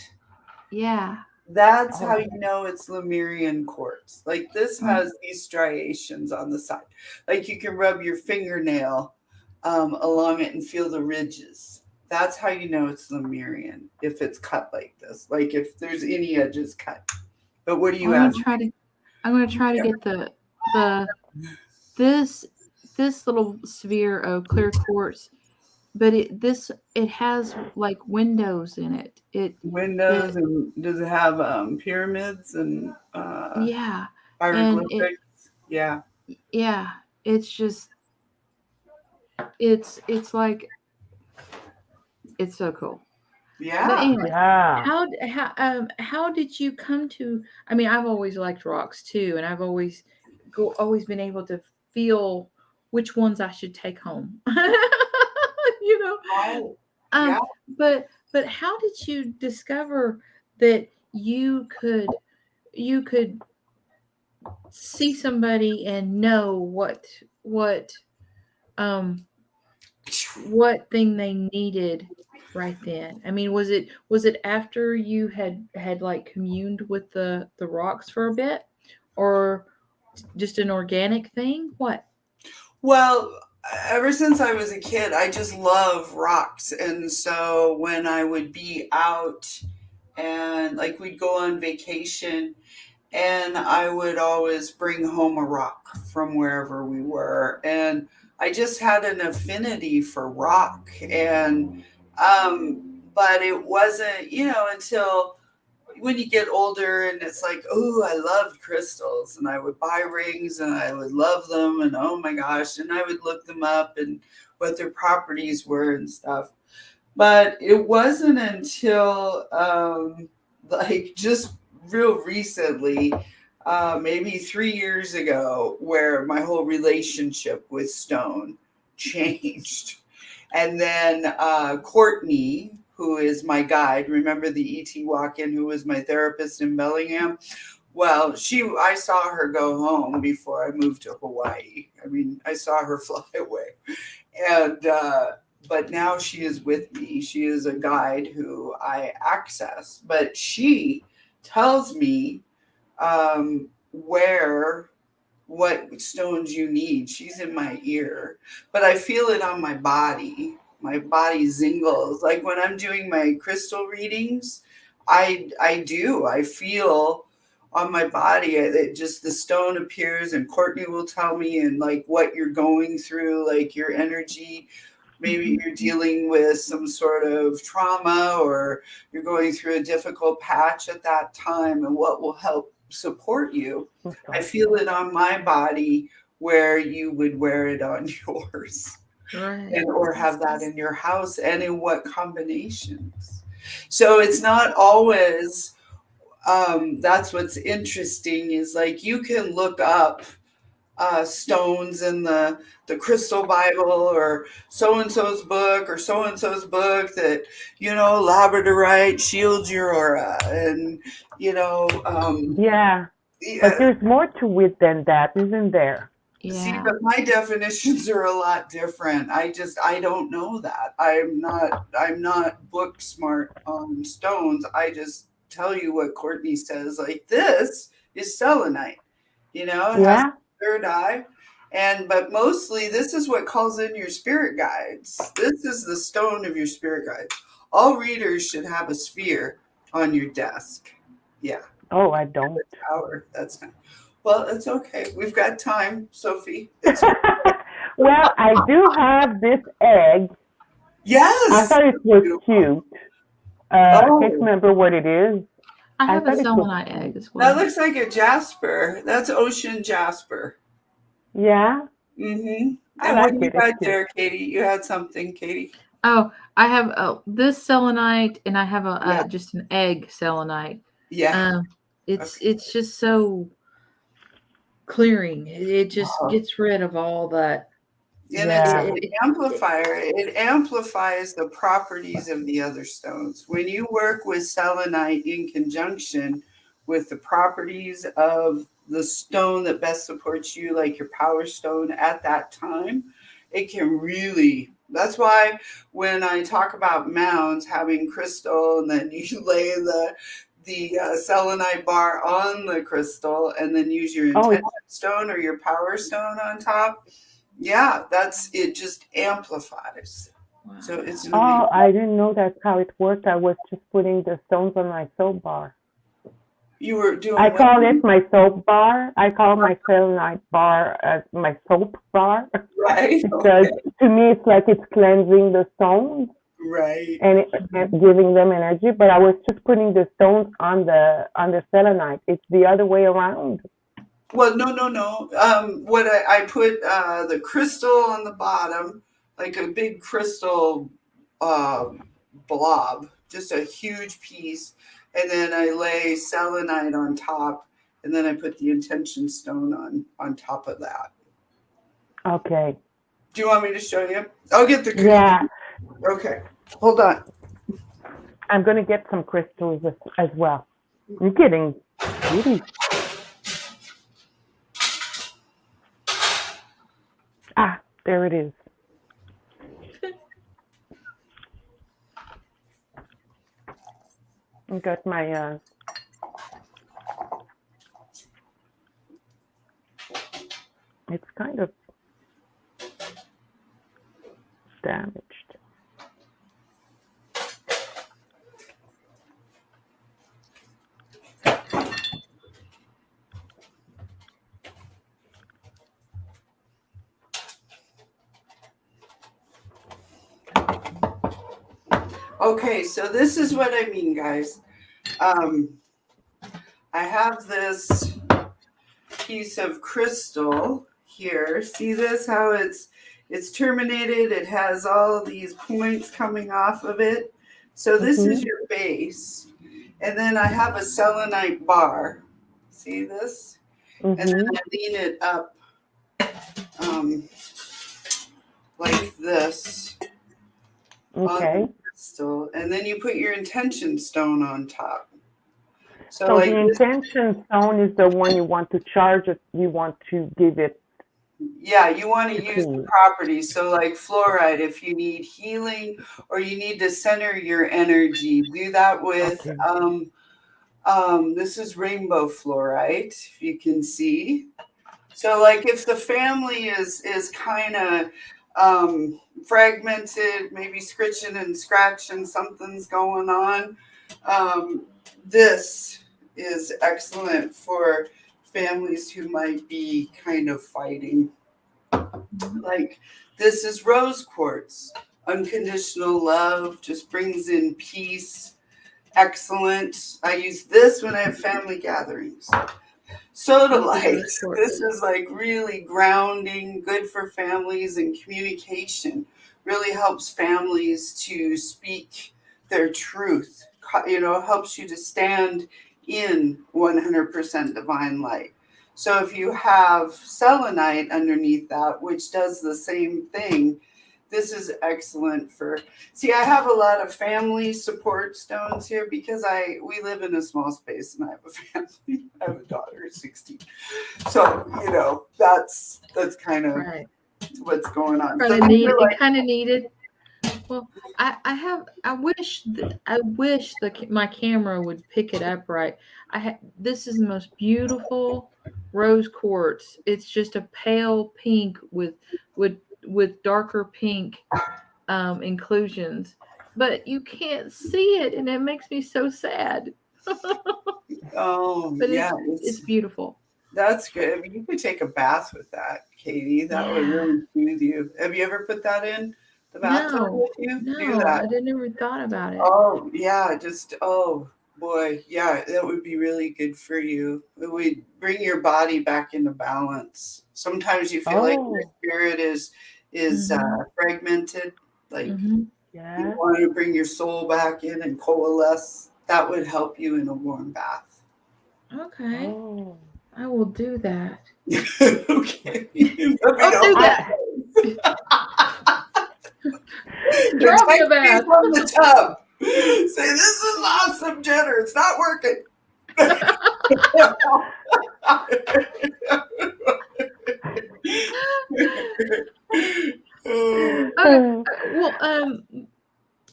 Yeah. That's how you know it's Lemurian quartz. Like this has these striations on the side. Like you can rub your fingernail along it and feel the ridges. That's how you know it's Lemurian if it's cut like this. Like if there's any edges cut. But what do you ask? I'm gonna try to get the this little sphere of clear quartz, but it has like windows in it. Windows, and does it have pyramids and Yeah, and hieroglyphics? Yeah. it's just it's like it's so cool. But Yeah. anyway, Yeah. how did you come to? I mean, I've always liked rocks too, and I've always been able to feel which ones I should take home. you know, Oh, um, yeah. but how did you discover that you could see somebody and know um what thing they needed right then? I mean, was it after you had like communed with the rocks for a bit, or just an organic thing? What? Well, ever since I was a kid, I just love rocks. And so when I would be out and like we'd go on vacation, and I would always bring home a rock from wherever we were. And I just had an affinity for rock. And, but it wasn't, until when you get older and it's like, oh, I loved crystals and I would buy rings and I would love them. And oh my gosh. And I would look them up and what their properties were and stuff. But it wasn't until like just real recently, maybe 3 years ago, where my whole relationship with stone changed. And then Courtney, who is my guide, remember the ET walk-in who was my therapist in Bellingham? Well, I saw her go home before I moved to Hawaii. I mean, I saw her fly away. And but now she is with me. She is a guide who I access, but she tells me what stones you need. She's in my ear, but I feel it on my body. My body zingles. Like when I'm doing my crystal readings, I feel on my body it just the stone appears, and Courtney will tell me and like what you're going through, like your energy. Maybe you're dealing with some sort of trauma or you're going through a difficult patch at that time, and what will help support you. I feel it on my body where you would wear it on yours. Right. And or have that in your house, and in what combinations. So it's not always that's what's interesting is like you can look up stones in the crystal Bible or so-and-so's book or so-and-so's book that labradorite shields your aura, and Yeah. But there's more to it than that, isn't there? See, Yeah. but my definitions are a lot different. I don't know that. I'm not book smart on stones. I just tell you what Courtney says. Like this is selenite. It has a third eye. But mostly this is what calls in your spirit guides. This is the stone of your spirit guides. All readers should have a sphere on your desk. Yeah. Oh, I don't. Tower. That's fine. Well, it's okay. We've got time, Sophie. Well, I do have this egg. Yes. I thought it was cute. I can't remember what it is. I have a selenite egg as well. That looks like a jasper. That's ocean jasper. Yeah. Mm-hmm. And what do you got there, Katie? You had something, Katie. Oh, I have this selenite, and I have just an egg selenite. Yeah. It's just so clearing. It just gets rid of all that. And it's an amplifier. It amplifies the properties of the other stones. When you work with selenite in conjunction with the properties of the stone that best supports you, like your power stone at that time, it can really. That's why when I talk about mounds having crystal and then you lay selenite bar on the crystal, and then use your intention stone or your power stone on top. Yeah, it just amplifies. Wow. So it's amazing. I didn't know that's how it worked. I was just putting the stones on my soap bar. You were doing. I call it my soap bar. I call my selenite bar my soap bar. Right. Because to me, it's like it's cleansing the stones. Right. And giving them energy. But I was just putting the stones on the selenite. It's the other way around. Well, no. What I put the crystal on the bottom, like a big crystal blob, just a huge piece, and then I lay selenite on top, and then I put the intention stone on top of that. Okay. Do you want me to show you? I'll get the crystal. Yeah. Okay. Hold on. I'm going to get some crystals as well. I'm kidding. Really? Ah, there it is. I got my it's kind of damaged. Okay, so this is what I mean, guys. I have this piece of crystal here. See this, how it's terminated? It has all of these points coming off of it. So this is your base. And then I have a selenite bar. See this? And then I lean it up like this. Okay. Crystal, and then you put your intention stone on top. So like the intention stone is the one you want to charge it, you want to give it. Yeah, you want to use the properties. So like fluoride, if you need healing or you need to center your energy, do that with this is rainbow fluorite, if you can see. So like if the family is kind of fragmented, maybe scritching and scratching, something's going on, this is excellent for families who might be kind of fighting. Like this is rose quartz. Unconditional love just brings in peace. Excellent. I use this when I have family gatherings. Sodalite. This is like really grounding, good for families and communication. Really helps families to speak their truth. You know, helps you to stand in 100% divine light. So if you have selenite underneath that, which does the same thing, this is excellent for. See, I have a lot of family support stones here because we live in a small space and I have a family. I have a daughter who's 16, so you know that's kind of what's going on. Kind of needed. Well, I wish my camera would pick it up right. This is the most beautiful rose quartz. It's just a pale pink with darker pink inclusions, but you can't see it, and it makes me so sad. Oh, but yeah, it's beautiful. That's good. I mean, you could take a bath with that, Katie. That would really soothe you. Have you ever put that in the bathtub with you? No, do that. I didn't ever thought about it. Oh yeah, oh boy, yeah, that would be really good for you. It would bring your body back into balance. Sometimes you feel like your spirit is fragmented, like you want to bring your soul back in and coalesce. That would help you in a warm bath. Okay. I will do that. Okay. I'll do that. Drop me a bath from the tub. Say, this is awesome, Jenner. It's not working.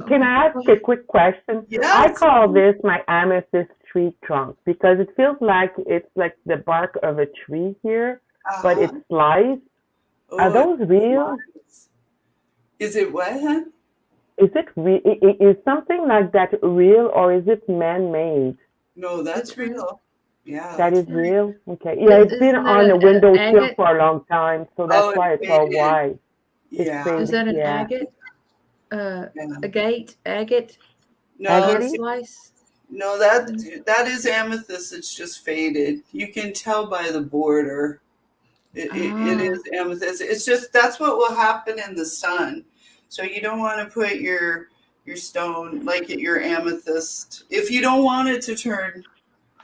Can I ask a quick question? Yes. I call this my amethyst tree trunk because it feels like it's like the bark of a tree here, but it's sliced. Are those real? Is it what, huh? Is it is something like that real or is it man-made? No, that's real. Yeah. That is real? Okay. Yeah, it's been on the windowsill for a long time, so that's why it's all white. Yeah. Is that an agate? Agate? No, slice? No, that is amethyst. It's just faded. You can tell by the border. It is amethyst. It's just that's what will happen in the sun. So you don't want to put your stone like your amethyst. If you don't want it to turn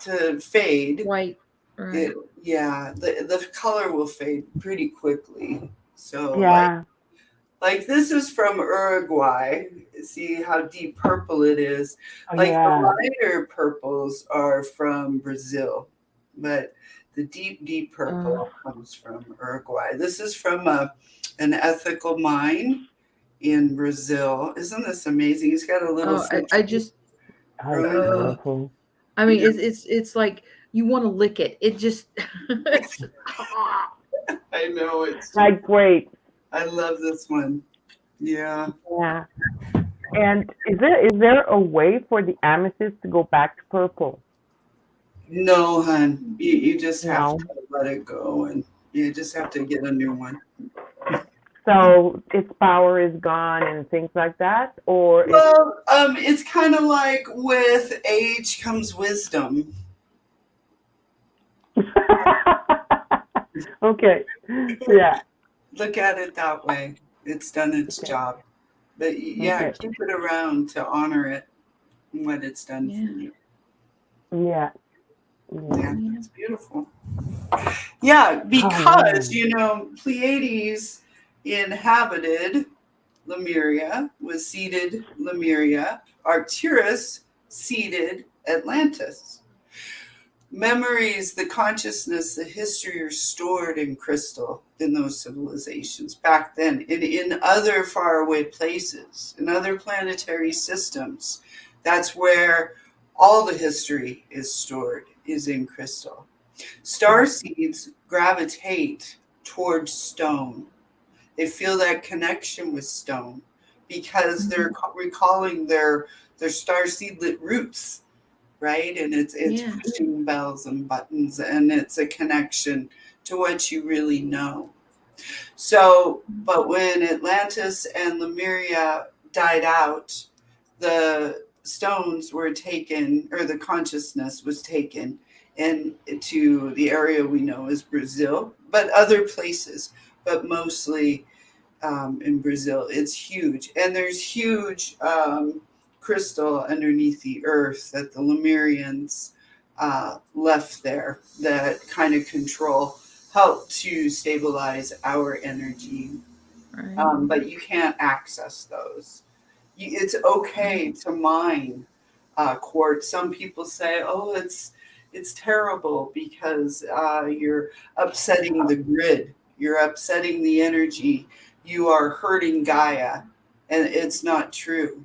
to fade, white, right? The color will fade pretty quickly. So yeah. like this is from Uruguay. See how deep purple it is. The lighter purples are from Brazil, but the deep purple comes from Uruguay. This is from an ethical mine in Brazil. Isn't this amazing? He's got a little. I just. I mean, it's like you want to lick it. It just. I know it's like great. I love this one. Yeah. Yeah. And is there a way for the amethyst to go back to purple? No, hon. You just have to let it go, and you just have to get a new one. So its power is gone and things like that, or it's kind of like with age comes wisdom. Okay. Yeah. Look at it that way. It's done its job. But keep it around to honor it and what it's done for you. Yeah. Yeah, it's beautiful. Yeah, because, Pleiades inhabited Lemuria, was seated Lemuria. Arcturus seated Atlantis. Memories, the consciousness, the history are stored in crystal in those civilizations back then, in other faraway places, in other planetary systems. That's where all the history is stored, is in crystal. Star seeds gravitate towards stone. They feel that connection with stone because they're recalling their star seedlet roots. Right? And it's pushing bells and buttons, and it's a connection to what you really know. So, but when Atlantis and Lemuria died out, the stones were taken, or the consciousness was taken into the area we know as Brazil, but other places, but mostly in Brazil. It's huge. And there's huge crystal underneath the earth that the Lemurians left there that kind of help to stabilize our energy. Right. But you can't access those. It's okay to mine quartz. Some people say, oh, it's terrible because you're upsetting the grid. You're upsetting the energy. You are hurting Gaia. And it's not true.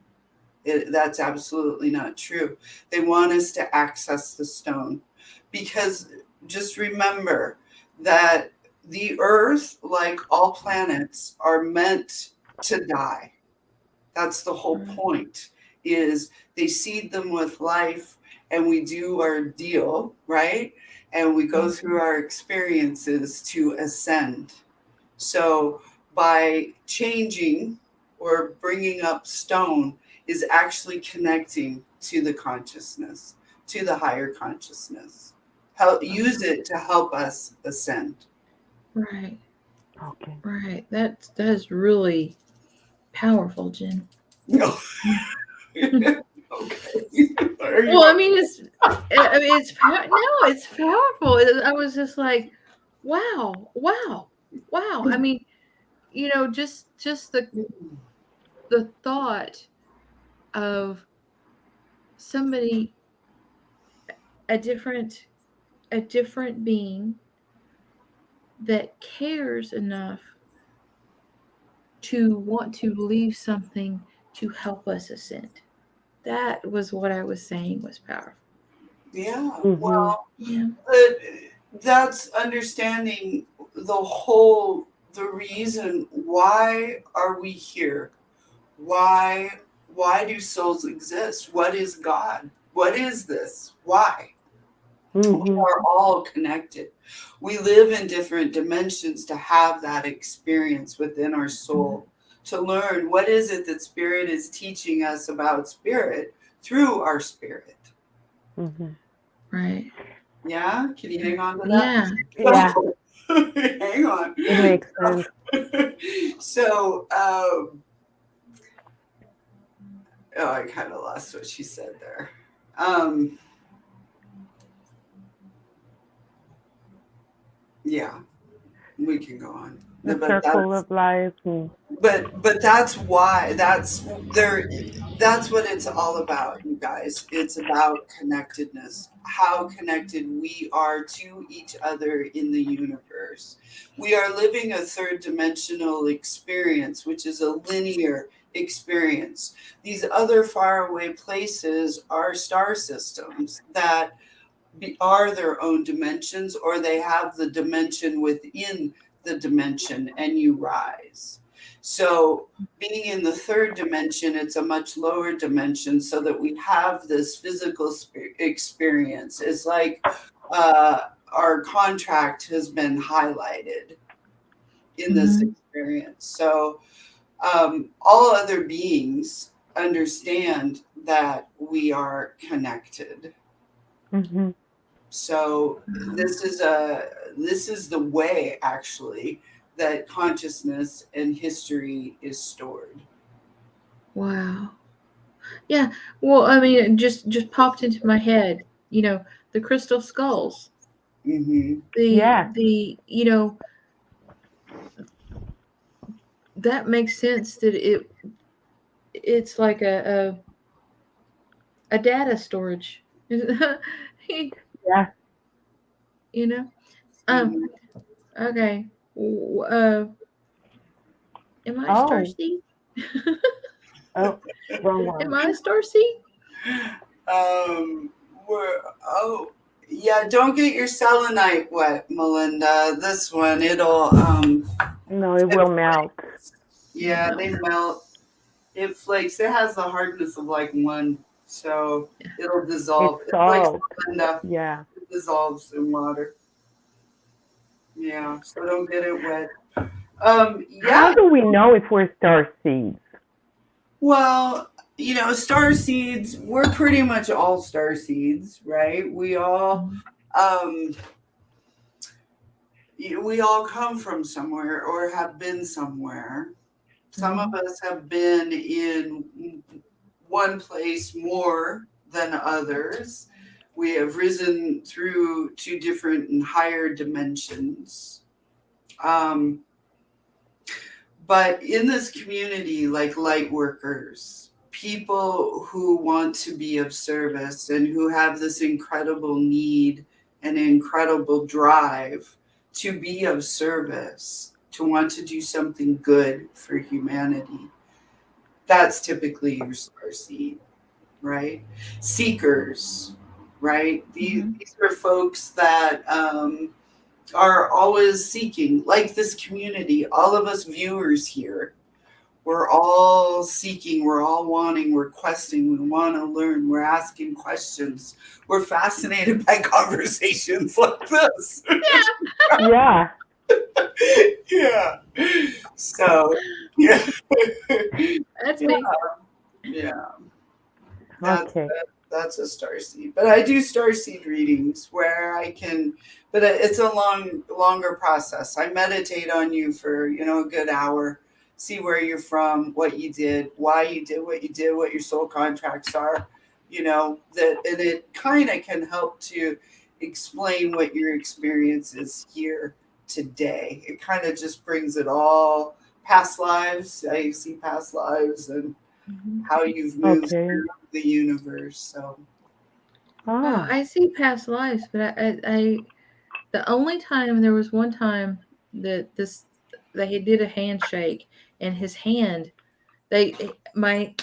That's absolutely not true. They want us to access the stone because just remember that the earth, like all planets, are meant to die. That's the whole point, is they seed them with life and we do our deal, right? And we go through our experiences to ascend. So by changing or bringing up stone is actually connecting to the consciousness, to the higher consciousness. Use it to help us ascend. Right. Okay. Right. That is really powerful, Jen. No. Okay. Well, I mean, it's powerful. I was just like, wow. I mean, just the thought of somebody, a different being that cares enough to want to leave something to help us ascend. That was what I was saying was powerful. Yeah. Mhm. Well, Yeah. that's understanding the reason why are we here? Why do souls exist? What is God? What is this? Why? We Mhm. are all connected. We live in different dimensions to have that experience within our soul, to learn what is it that spirit is teaching us about spirit through our spirit. Mhm. Right. Yeah, can you hang on to Yeah. Yeah, that? Hang on. it makes sense. So, oh, I kind of lost what she said there. Yeah, we can go on. The But circle of life. And, but that's why that's what it's all about, you guys. It's about connectedness, how connected we are to each other in the universe. We are living a third dimensional experience, which is a linear experience. These other faraway places are star systems that are their own dimensions, or they have the dimension within the dimension, and you rise. So being in the third dimension, it's a much lower dimension, so that we have this physical experience. It's like our contract has been highlighted in this experience. So all other beings understand that we are connected. mhm. So this is the way, actually, that consciousness and history is stored. Wow. Yeah. Well, I mean, it just popped into my head. The crystal skulls. Mm-hmm. Yes. The that makes sense that it's like a data storage. Yes. you know. Um. Mm-hmm. Okay. Am I a Oh. starseed? Oh. Wrong Am one. I a starseed? We're, oh, yeah, don't get your selenite wet, Melinda. This one, No, it it will melt. flakes. Yeah, they melt. It flakes. It has the hardness of like one, so it'll It's dissolve. It's like salt. Melinda. Yeah. It dissolves in water. Yeah, so don't get it wet. Yeah, How do we know if we're star seeds? well, star seeds, we're pretty much all star seeds, right? Um, we all come from somewhere or have been somewhere. Some of us have been in one place more than others. We have risen through to different and higher dimensions. Um, But in this community, like light workers, people who want to be of service and who have this incredible need and incredible drive to be of service, to want to do something good for humanity, that's typically your star seed, right? Seekers, right? These are folks that are always seeking, like this community, all of us viewers here, we're all seeking, we're all wanting, we're questing, we want to learn, we're asking questions, we're fascinated by conversations like this. Yeah. Yeah. So, yeah. That's Yeah. me. Yeah. That's Okay. that's a star seed. But I do star seed readings where I can, but it's a longer process. I meditate on you for, a good hour, see where you're from, what you did, why you did what you did, what your soul contracts are, and it kind of can help to explain what your experience is here today. It kind of just brings it all past lives. I see past lives and how you've moved Okay. through the universe. So, Oh, Oh. I see past lives, but the only time there was one time that he did a handshake, and his hand, my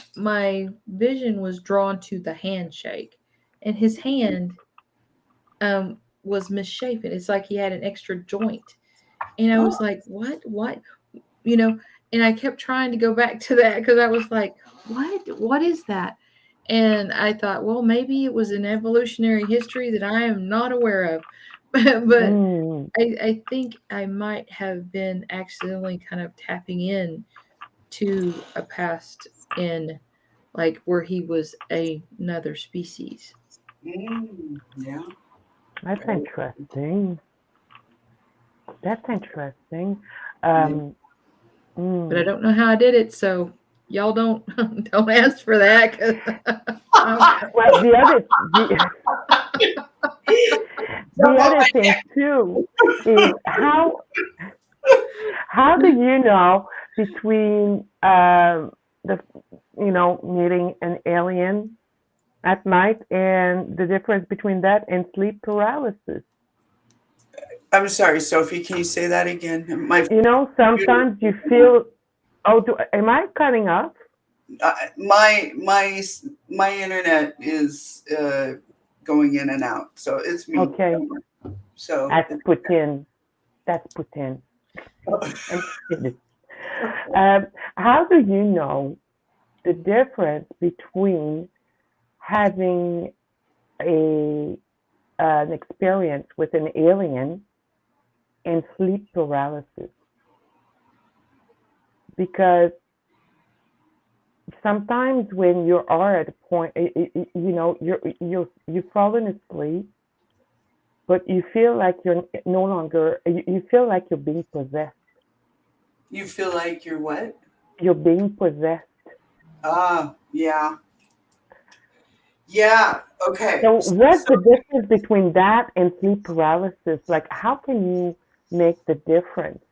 vision was drawn to the handshake, and his hand was misshapen. It's like he had an extra joint, and I Oh, was like, what, you know? And I kept trying to go back to that because I was like, what is that? And I thought, well, maybe it was an evolutionary history that I am not aware of. But Mm. I think I might have been accidentally kind of tapping in to a past in like where he was another species. yeah. That's interesting. That's interesting. Yeah. Um, But I mm. don't know how I did it, so y'all don't don't ask for that. 'Cause Well, the other thing too is how do you know between the meeting an alien at night and the difference between that and sleep paralysis? I'm sorry, Sophie. Can you say that again? Sometimes you feel. Oh, am I cutting off? My internet is going in and out, so it's me. Okay, So that's Putin. That's Putin. I'm kidding. How do you know the difference between having an experience with an alien and sleep paralysis? Because sometimes when you are at a point, you've fallen asleep, but you feel like you're no longer. You feel like you're being possessed. you feel like you're what? You're being possessed. Yeah. Yeah. Okay. So what's the difference between that and sleep paralysis? Like, how can you make the difference?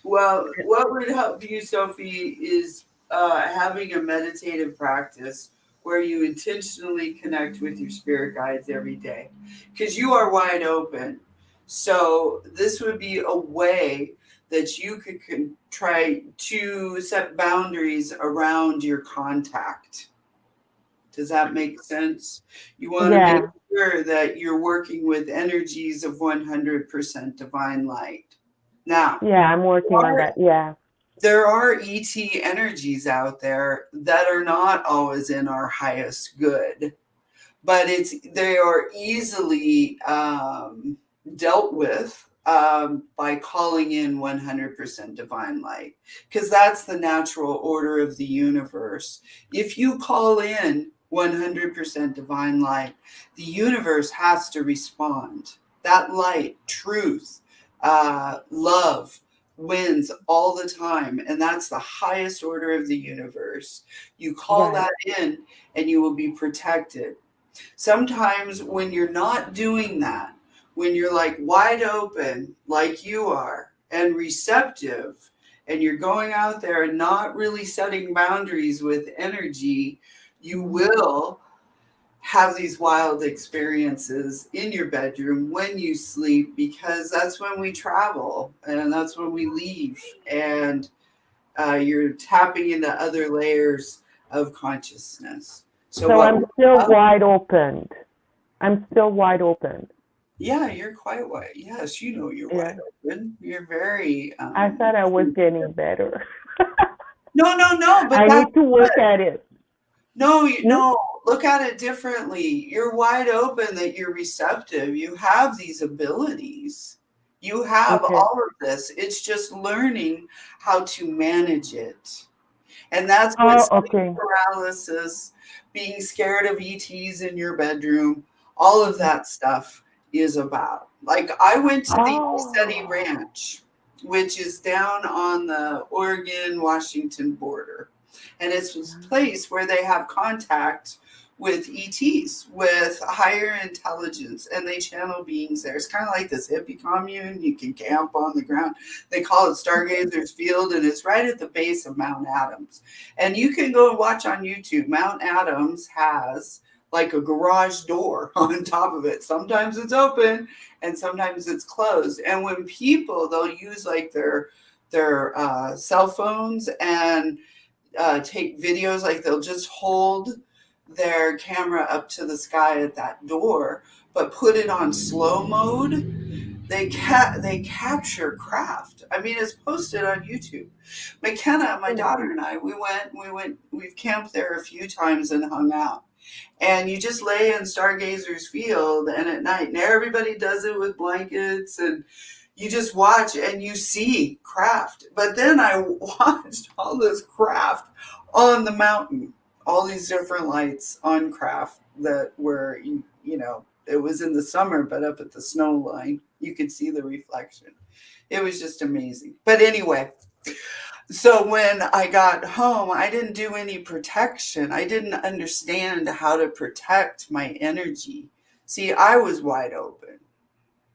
Well, what would help you, Sophie, is having a meditative practice where you intentionally connect with your spirit guides every day, because you are wide open. So this would be a way that you could try to set boundaries around your contact. Does that make sense? You want to make Yeah, sure that you're working with energies of 100% divine light. Now, yeah, I'm working on that. Yeah, there are ET energies out there that are not always in our highest good, but they are easily dealt with by calling in 100% divine light, because that's the natural order of the universe. If you call in 100% divine light, the universe has to respond. That light, truth, love wins all the time, and that's the highest order of the universe. You call right. that in and you will be protected. Sometimes when you're not doing that, when you're like wide open, like you are, and receptive, and you're going out there and not really setting boundaries with energy, you will have these wild experiences in your bedroom when you sleep, because that's when we travel and that's when we leave, and you're tapping into other layers of consciousness. So So what I'm still wide open. I'm still wide open. Yeah, you're quite wide. Yes, you're Yeah. wide open. You're very. I thought I was getting better. No. But I that's need to work good. at it. No. Look at it differently. You're wide open. That you're receptive. You have these abilities. You have Okay. all of this. It's just learning how to manage it, and that's what Oh, sleep okay. paralysis, being scared of ETs in your bedroom, all of that stuff is about. Like, I went to the Yosemite Oh. Ranch, which is down on the Oregon-Washington border. And it's this place where they have contact with ETs, with higher intelligence, and they channel beings there. It's kind of like this hippie commune. You can camp on the ground. They call it Stargazer's Field, and it's right at the base of Mount Adams. And you can go and watch on YouTube. Mount Adams has like a garage door on top of it. Sometimes it's open and sometimes it's closed. And when people, they'll use like their cell phones and take videos, like they'll just hold their camera up to the sky at that door, but put it on slow mode. They capture craft. I mean, it's posted on YouTube. McKenna, my daughter, and I, we've camped there a few times and hung out. And you just lay in Stargazer's Field, and at night, and everybody does it with blankets, and you just watch and you see craft. But then I watched all this craft on the mountain, all these different lights on craft that were, it was in the summer, but up at the snow line, you could see the reflection. It was just amazing. But anyway, so when I got home, I didn't do any protection. I didn't understand how to protect my energy. See, I was wide open,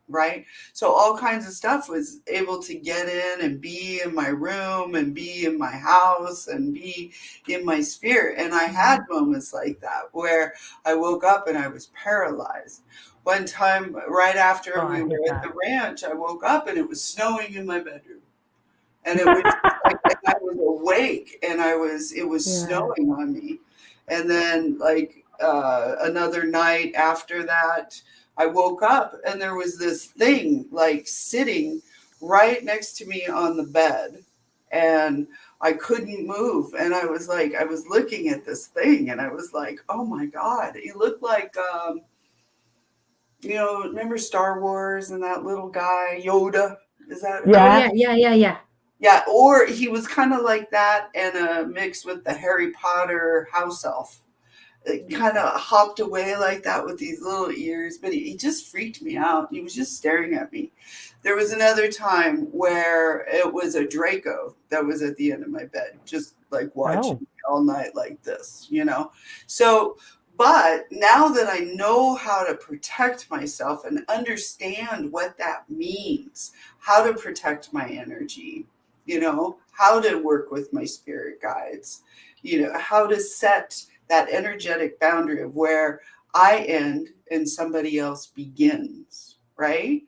right? So all kinds of stuff was able to get in and be in my room and be in my house and be in my spirit. And I had moments like that where I woke up and I was paralyzed. One time, right after we were at the ranch, I woke up and it was snowing in my bedroom. And it was like, and I was awake and it was snowing on me. And then another night after that, I woke up and there was this thing like sitting right next to me on the bed, and I couldn't move. And I was looking at this thing and I was like, oh my God, it looked like, remember Star Wars and that little guy, Yoda? Is that? Yeah. Oh, yeah. Yeah, or he was kind of like that and mixed with the Harry Potter house elf. It kind of hopped away like that with these little ears, but he just freaked me out. He was just staring at me. There was another time where it was a Draco that was at the end of my bed, just like watching me all night like this, So, but now that I know how to protect myself and understand what that means, how to protect my energy, how to work with my spirit guides, how to set that energetic boundary of where I end and somebody else begins, right?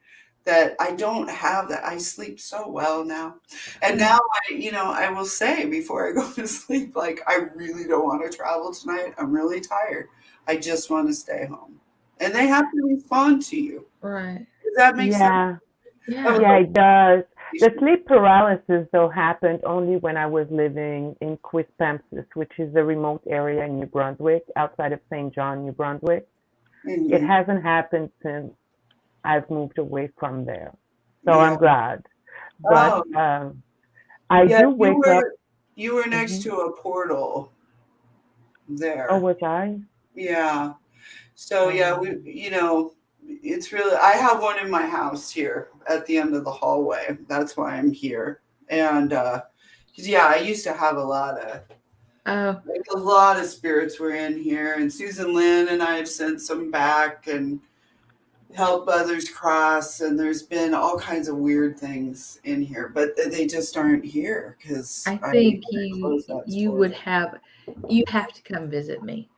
That I don't have that. I sleep so well now. And now I will say before I go to sleep, like, I really don't want to travel tonight. I'm really tired. I just want to stay home. And they have to respond to you. Right. Does that make sense? Yeah, it does. The sleep paralysis, though, happened only when I was living in Quispamsis, which is a remote area in New Brunswick, outside of St. John, New Brunswick. Mm-hmm. It hasn't happened since I've moved away from there. So I'm glad. But I do wake up. You were next to a portal there. Oh, was I? Yeah. So, it's really, I have one in my house here at the end of the hallway. That's why I'm here. And, I used to have a lot of spirits were in here, and Susan Lynn and I have sent some back and helped others cross. And there's been all kinds of weird things in here, but they just aren't here because I think you have to come visit me.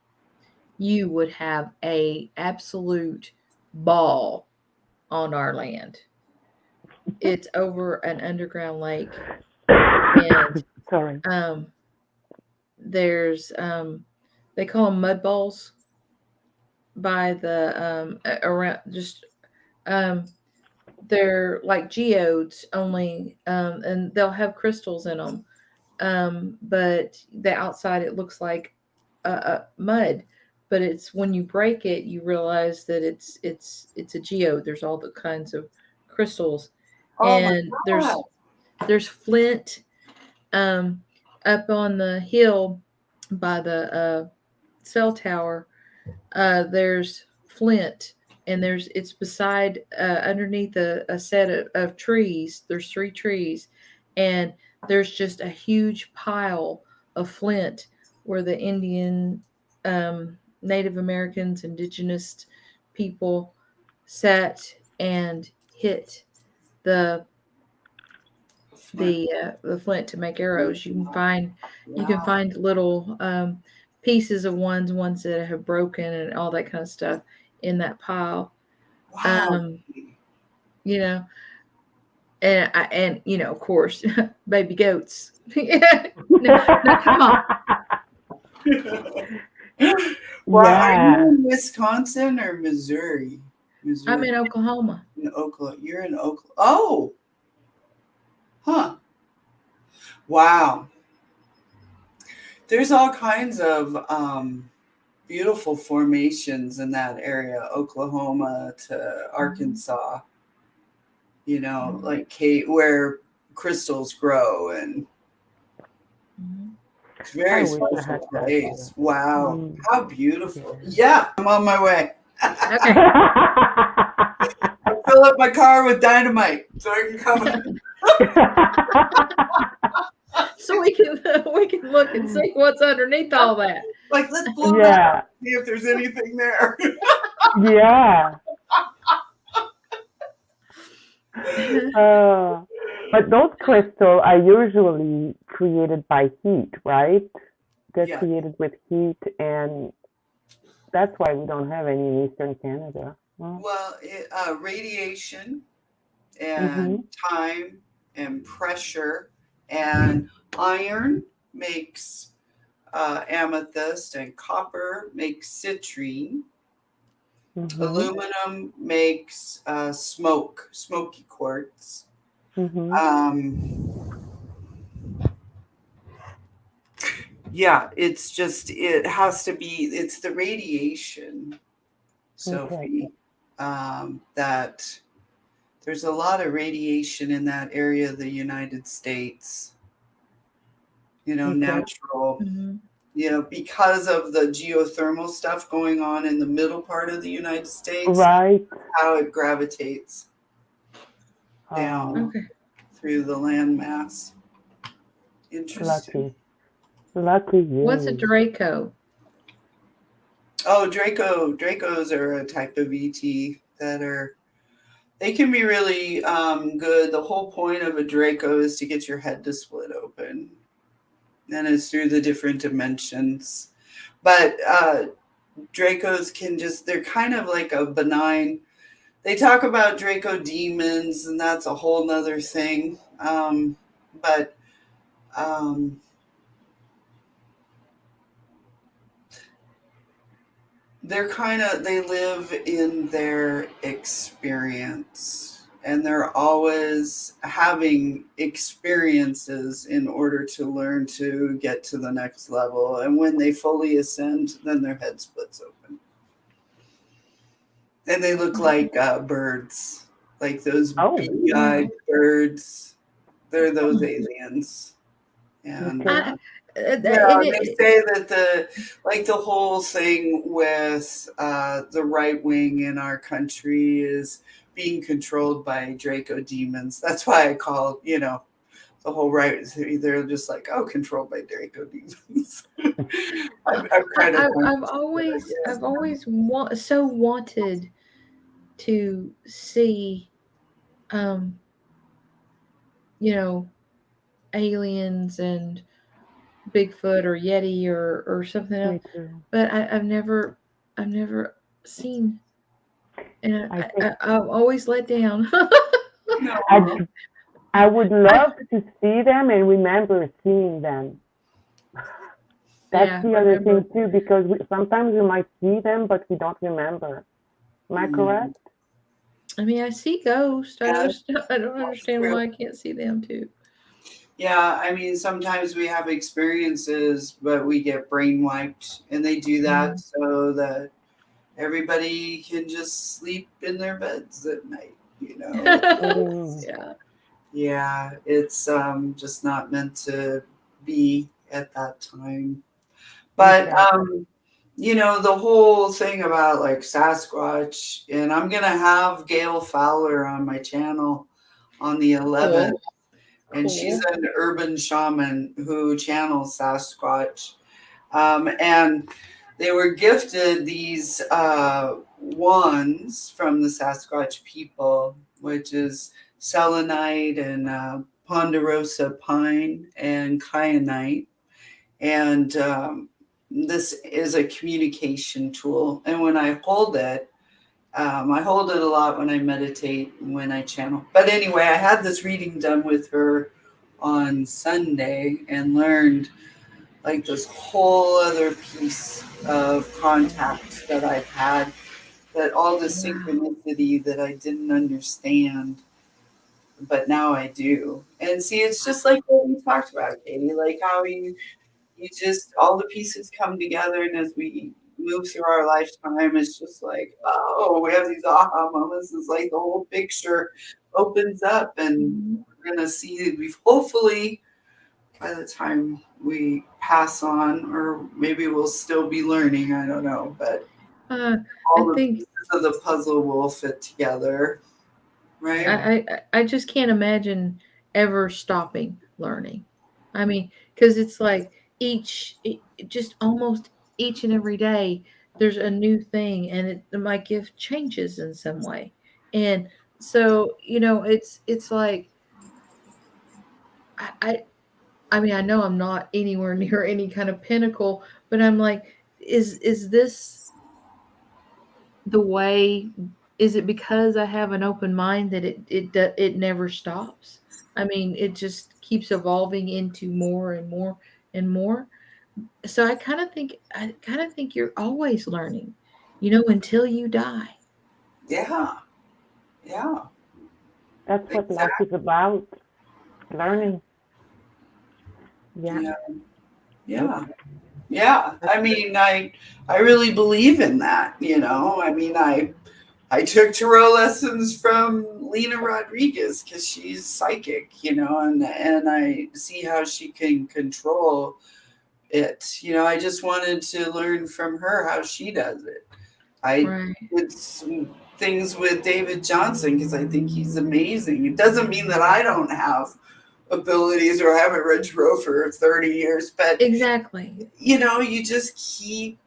You would have a absolute ball on our land. It's over an underground lake, and sorry. There's they call them mud balls by the around just they're like geodes only, and they'll have crystals in them, but the outside it looks like mud. But it's when you break it, you realize that it's a geode. There's all the kinds of crystals, and there's flint up on the hill by the cell tower. There's flint, and it's beside underneath a set of trees. There's 3 trees, and there's just a huge pile of flint where the Indian Native Americans, indigenous people sat and hit the flint to make arrows. You can find little pieces of ones that have broken and all that kind of stuff in that pile. Wow. And you know, of course, baby goats. No, come on. Well, are you Yeah. in Wisconsin or Missouri? I'm Missouri. in Oklahoma. In Oklahoma. You're in Oklahoma. Oh, huh. Wow. There's all kinds of beautiful formations in that area, Oklahoma to Arkansas. You know, like where crystals grow, and it's a I very wish I special had that place. too. Wow, Mm. how beautiful! Yeah, I'm on my way. Okay. I fill up my car with dynamite so I can come. So we can look and see what's underneath all that. Like, let's blow that Yeah. up, see if there's anything there. Yeah. But those crystals are usually created by heat, right? They're Yeah. created with heat, and that's why we don't have any in Eastern Canada. Well, radiation and time and pressure and iron makes amethyst, and copper makes citrine. Aluminum makes smoky quartz. Yeah, it's just, it has to be, it's the radiation, Sophie, that there's a lot of radiation in that area of the United States, you know, natural, you know, because of the geothermal stuff going on in the middle part of the United States, Right. how it gravitates down through the landmass. Interesting. Lucky you. What's a Draco? Oh, Dracos are a type of ET that are, they can be really good. The whole point of a Draco is to get your head to split open. And it's through the different dimensions. But Dracos can just, they're kind of like a benign, they talk about Draco demons, and that's a whole nother thing. But they're kind of, they live in their experience, and they're always having experiences in order to learn to get to the next level. And when they fully ascend, then their head splits open. And they look like birds, like those beady-eyed birds. They're those aliens. And they say that the whole thing with the right wing in our country is being controlled by Draco demons. That's why I call, you know, the whole right, they're just like, oh, controlled by Draco demons. I've always wanted to see, you know, aliens and Bigfoot or Yeti or something else. But I've never seen, and I'm always let down. I would love to see them and remember seeing them. That's the other thing too, because sometimes we might see them, but we don't remember. Am I correct? I mean, I see ghosts. I don't understand why I can't see them too. Yeah, I mean, sometimes we have experiences, but we get brain wiped, and they do that so that everybody can just sleep in their beds at night, you know. Yeah, it's just not meant to be at that time. But you know, the whole thing about like Sasquatch, and I'm gonna have Gail Fowler on my channel on the 11th. And she's an urban shaman who channels Sasquatch. And they were gifted these wands from the Sasquatch people, which is selenite and ponderosa pine and kyanite. And this is a communication tool. And when I hold it, I hold it a lot when I meditate and when I channel. But anyway, I had this reading done with her on Sunday and learned like this whole other piece of contact that I've had, that all the synchronicity that I didn't understand, but now I do. And see, it's just like what we talked about, Katie, like how you just, all the pieces come together, and as we move through our lifetime, it's just like, oh, we have these aha moments. It's like the whole picture opens up, and we're gonna see, we've hopefully by the time we pass on, or maybe we'll still be learning, I don't know, but I all the think pieces of the puzzle will fit together, right? I just can't imagine ever stopping learning. I mean, because it's like just almost each and every day, there's a new thing, and my gift changes in some way. And so, it's like, I, I, I mean, I know I'm not anywhere near any kind of pinnacle, but I'm like, is this the way? Is it because I have an open mind that it never stops? I mean, it just keeps evolving into more and more and more. So I kind of think you're always learning, until you die. Yeah, yeah, That's what life exactly. is about. Learning. Yeah. Yeah, yeah, yeah. I mean, I really believe in that. I mean, I took tarot lessons from Lena Rodriguez because she's psychic, and I see how she can control it. I just wanted to learn from her how she does it. I Right. did some things with David Johnson because I think he's amazing. It doesn't mean that I don't have abilities or I haven't read tarot for 30 years, but Exactly. you just keep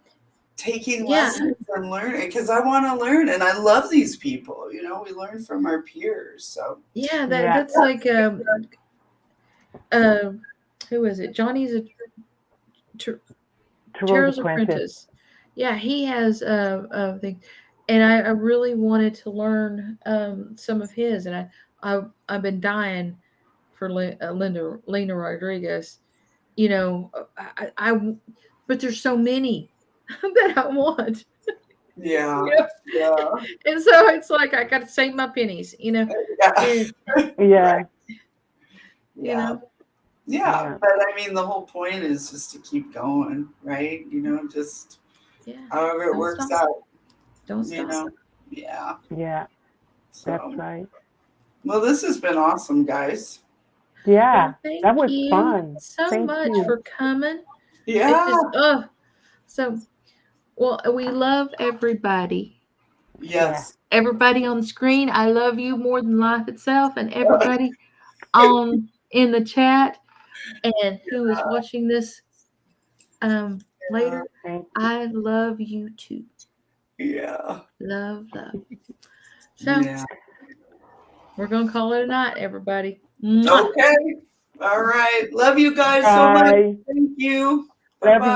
taking Yeah. lessons and learning, because I want to learn, and I love these people. We learn from our peers. So Yeah. That Yeah. that's like uh, who is it? Johnny's a Tarot's Tarot's apprentice. Apprentice. Yeah, he has thing, and I really wanted to learn some of his, and I've been dying for Lena Rodriguez. But there's so many that I want. yeah, You know? yeah, And so it's like I got to save my pennies. yeah, And Yeah. right, you yeah, know, yeah. Yeah. But I mean, the whole point is just to keep going, right? Just yeah, however it don't works stop, out. don't You stop. know, yeah. Yeah. That's So, right. well, this has been awesome, guys. Yeah. Well, thank That was you fun. so Thank much you. for coming. It Yeah. just so well. We love everybody. Yeah. Yes. Everybody on the screen, I love you more than life itself, and everybody on in the chat and who is watching this Yeah. later, Thank I love you too. Yeah. Love, love. So Yeah. we're gonna call it a night, everybody. Mwah. Okay. All right. Love you you. guys so much. Bye. Thank you. Bye Love you. bye.